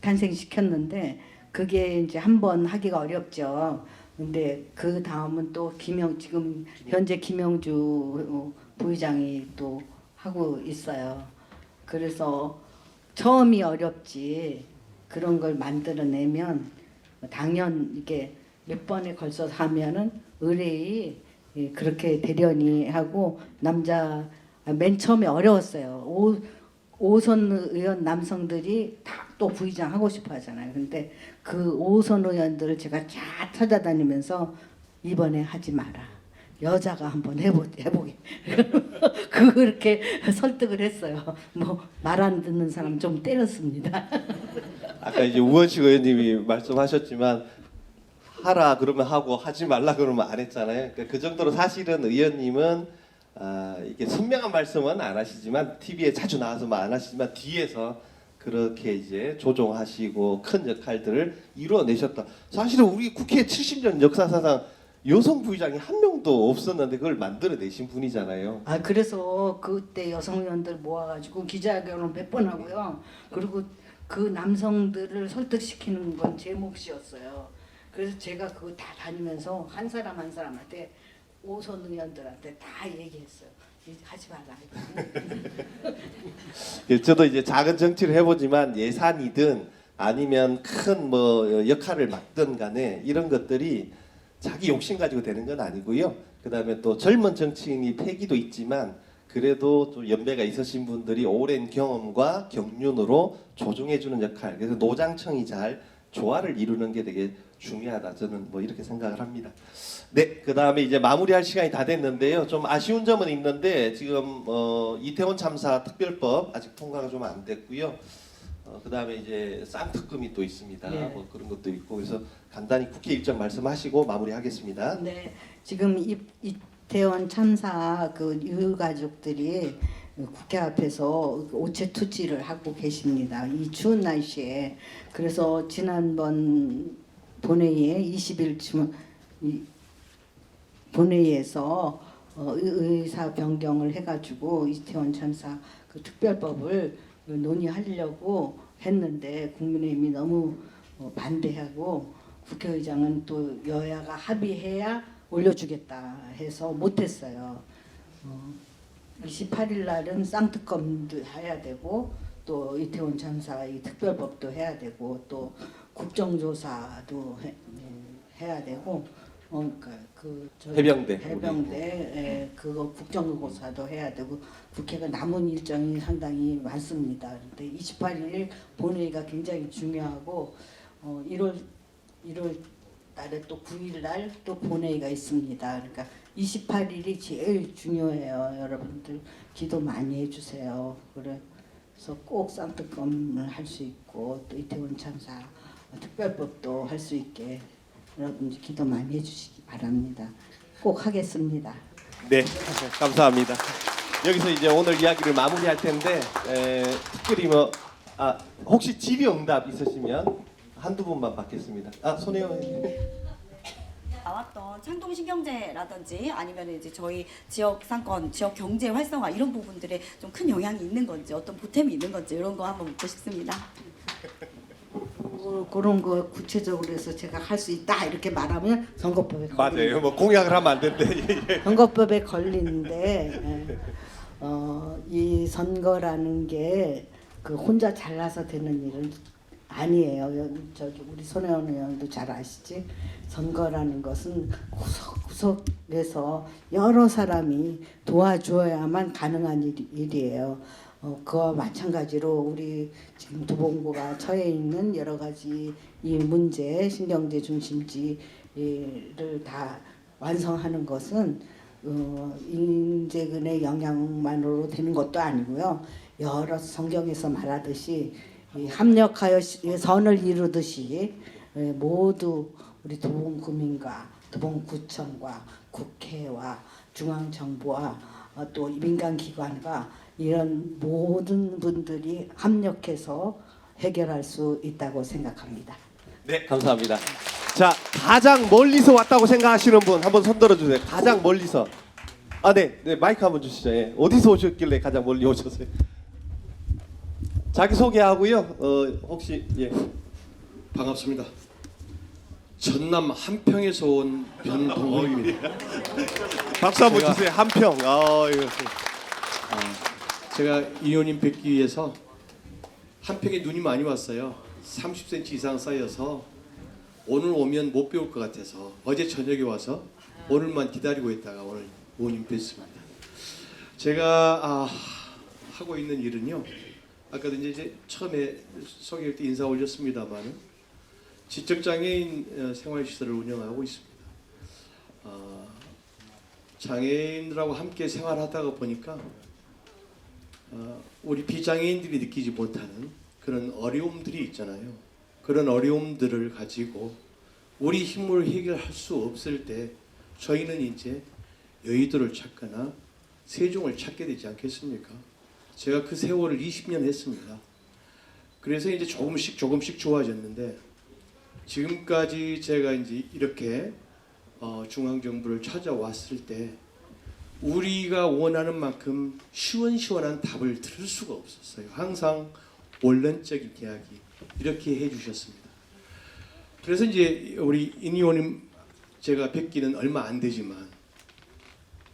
탄생시켰는데 그게 이제 한번 하기가 어렵죠. 근데 그 다음은 또 지금 현재 김영주 부의장이 또 하고 있어요. 그래서 처음이 어렵지 그런 걸 만들어내면 당연 이게 몇 번에 걸쳐서 하면은 의뢰이 그렇게 되려니 하고 맨 처음에 어려웠어요. 5선 의원 남성들이 다 또 부의장 하고 싶어 하잖아요. 근데 그 5선 의원들을 제가 쫙 찾아다니면서 이번에 하지 마라. 여자가 한번 해보게. 그렇게 설득을 했어요. 뭐 말 안 듣는 사람 좀 때렸습니다. 아까 이제 우원식 의원님이 말씀하셨지만 하라 그러면 하고 하지 말라 그러면 안 했잖아요. 그러니까 그 정도로 사실은 의원님은 이게 선명한 말씀은 안 하시지만 TV에 자주 나와서만 안 하시지만 뒤에서 그렇게 이제 조종하시고 큰 역할들을 이루어내셨다. 사실은 우리 국회 70년 역사사상 여성 부의장이 한 명도 없었는데 그걸 만들어내신 분이잖아요. 그래서 그때 여성 의원들 모아가지고 기자회견을 몇 번 하고요. 그리고 그 남성들을 설득시키는 건 제 몫이었어요. 그래서 제가 그거 다 다니면서 한 사람 한 사람한테 5선 의원들한테 다 얘기했어요. 하지 말라. 저도 이제 작은 정치를 해보지만 예산이든 아니면 큰 뭐 역할을 맡든 간에 이런 것들이 자기 욕심 가지고 되는 건 아니고요. 그다음에 또 젊은 정치인이 패기도 있지만 그래도 좀 연배가 있으신 분들이 오랜 경험과 경륜으로 조정해주는 역할. 그래서 노장청이 잘 조화를 이루는 게 되게 중요하다. 저는 뭐 이렇게 생각을 합니다. 네, 그다음에 이제 마무리할 시간이 다 됐는데요. 좀 아쉬운 점은 있는데 지금 이태원 참사 특별법 아직 통과가 좀 안 됐고요. 그다음에 이제 쌍특검이 또 있습니다. 네. 뭐 그런 것도 있고 그래서 간단히 국회 일정 말씀하시고 마무리하겠습니다. 네, 지금 이태원 참사 그 유가족들이 국회 앞에서 오체 투지를 하고 계십니다. 이 추운 날씨에. 그래서 지난번 본회의에 20일쯤 본회의에서 의사 변경을 해가지고 이태원 참사 그 특별법을 논의하려고 했는데 국민의힘이 너무 반대하고 국회의장은 또 여야가 합의해야 올려주겠다 해서 못했어요. 28일 날은 쌍특검도 해야 되고 또 이태원 참사 이 특별법도 해야 되고 또 국정조사도 해야 되고 해병대. 그거 국정교과서도 해야 되고 국회가 남은 일정이 상당히 많습니다. 근데 28일 본회의가 굉장히 중요하고 1월 달에 또 9일 날 또 본회의가 있습니다. 그러니까 28일이 제일 중요해요. 여러분들 기도 많이 해주세요. 그래서 꼭 쌍특검을 할 수 있고 또 이태원 참사 특별법도 할 수 있게 여러분들 기도 많이 해주시기 바랍니다. 꼭 하겠습니다. 네, 감사합니다. 여기서 이제 오늘 이야기를 마무리할 텐데 특별히 혹시 질의응답 있으시면 한두 분만 받겠습니다. 손혜원 나왔던 창동신경제라든지 아니면 이제 저희 지역 상권, 지역 경제 활성화 이런 부분들에 좀 큰 영향이 있는 건지 어떤 보탬이 있는 건지 이런 거 한번 묻고 싶습니다. 그런 거 구체적으로 해서 제가 할 수 있다 이렇게 말하면 선거법에 맞아요. 뭐 공약을 하면 안 된대. 선거법에 걸리는데 이 선거라는 게 그 혼자 잘나서 되는 일은 아니에요. 저기 우리 손혜원 의원도 잘 아시지? 선거라는 것은 구석구석에서 여러 사람이 도와줘야만 가능한 일이에요. 그와 마찬가지로 우리 지금 도봉구가 처해 있는 여러 가지 이 문제, 신경제 중심지를 다 완성하는 것은 인재근의 영향만으로 되는 것도 아니고요. 여러 성경에서 말하듯이 합력하여 선을 이루듯이 모두 우리 도봉구민과 도봉구청과 국회와 중앙정부와 또 민간기관과 이런 모든 분들이 합력해서 해결할 수 있다고 생각합니다. 네, 감사합니다. 자, 가장 멀리서 왔다고 생각하시는 분 한번 손 들어주세요. 가장 멀리서. 네, 마이크 한번 주시죠. 어디서 오셨길래 가장 멀리 오셨어요? 자기 소개하고요. 혹시 반갑습니다. 전남 한평에서 온 변동호입니다. 박수 한번 주세요. 한평. 제가 이 의원님 뵙기 위해서 한평에 눈이 많이 왔어요. 30cm 이상 쌓여서 오늘 오면 못 배울 것 같아서 어제 저녁에 와서 오늘만 기다리고 있다가 오늘 의원님 뵙습니다. 제가 하고 있는 일은요. 아까도 이제 처음에 소개할 때 인사 올렸습니다만 지적장애인 생활시설을 운영하고 있습니다. 장애인들하고 함께 생활하다가 보니까 우리 비장애인들이 느끼지 못하는 그런 어려움들이 있잖아요. 그런 어려움들을 가지고 우리 힘으로 해결할 수 없을 때 저희는 이제 여의도를 찾거나 세종을 찾게 되지 않겠습니까? 제가 그 세월을 20년 했습니다. 그래서 이제 조금씩 좋아졌는데 지금까지 제가 이제 이렇게 중앙정부를 찾아왔을 때 우리가 원하는 만큼 시원시원한 답을 들을 수가 없었어요. 항상 원론적인 이야기 이렇게 해주셨습니다. 그래서 이제 우리 인 의원님 제가 뵙기는 얼마 안 되지만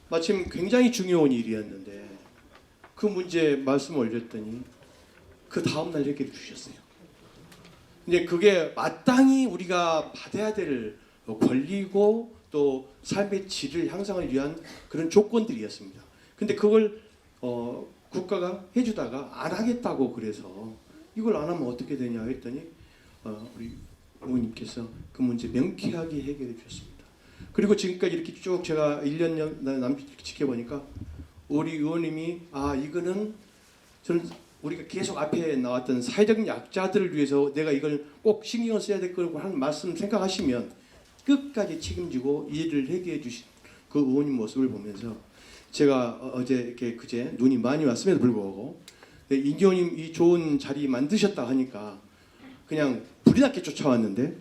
마침 굉장히 중요한 일이었는데 그 문제 말씀 올렸더니 그 다음날 얘기를 주셨어요. 근데 그게 마땅히 우리가 받아야 될 권리고 또 삶의 질을 향상을 위한 그런 조건들이었습니다. 근데 그걸 국가가 해주다가 안 하겠다고 그래서 이걸 안 하면 어떻게 되냐 했더니 우리 의원님께서 그 문제 명쾌하게 해결해 주셨습니다. 그리고 지금까지 이렇게 쭉 제가 1년 남짓 지켜보니까 우리 의원님이 이거는 저는 우리가 계속 앞에 나왔던 사회적 약자들을 위해서 내가 이걸 꼭 신경을 써야 될 거라고 하는 말씀 생각하시면 끝까지 책임지고 일을 해결해 주신 그 의원님 모습을 보면서 제가 어제 이렇게 그제 눈이 많이 왔음에도 불구하고 임 의원님 이 좋은 자리 만드셨다 하니까 그냥 불이 났게 쫓아왔는데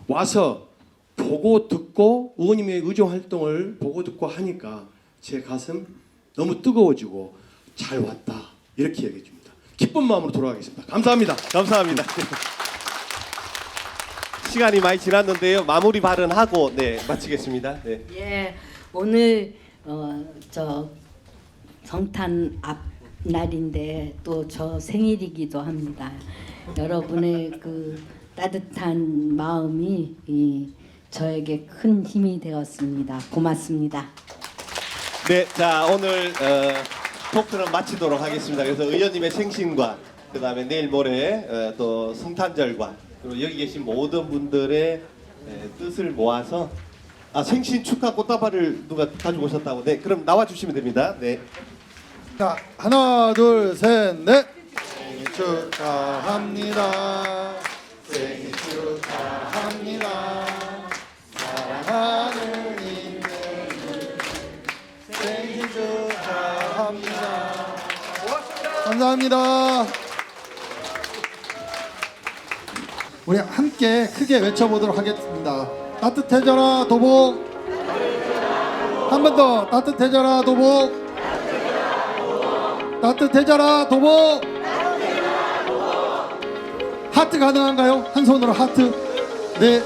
와서 보고 듣고 의원님의 의정 활동을 보고 듣고 하니까 제 가슴 너무 뜨거워지고 잘 왔다 이렇게 얘기해 줍니다. 기쁜 마음으로 돌아가겠습니다. 감사합니다. 감사합니다. 시간이 많이 지났는데요. 마무리 발언하고 마치겠습니다. 오늘 저 성탄 앞 날인데 또 저 생일이기도 합니다. 여러분의 그 따뜻한 마음이 저에게 큰 힘이 되었습니다. 고맙습니다. 네, 자 오늘 토크는 마치도록 하겠습니다. 그래서 의원님의 생신과 그 다음에 내일 모레 또 성탄절과 그리고 여기 계신 모든 분들의 뜻을 모아서 생신 축하 꽃다발을 누가 가지고 오셨다고. 네, 그럼 나와 주시면 됩니다. 네. 자, 하나, 둘, 셋, 넷. 생일 축하합니다. 생일 축하합니다. 사랑하는 인재근 생일 축하합니다. 감사합니다. 우리 함께 크게 외쳐보도록 하겠습니다. 따뜻해져라 도복. 한 번 더 따뜻해져라 도복. 따뜻해져라 도복. 하트 가능한가요? 한 손으로 하트. 네.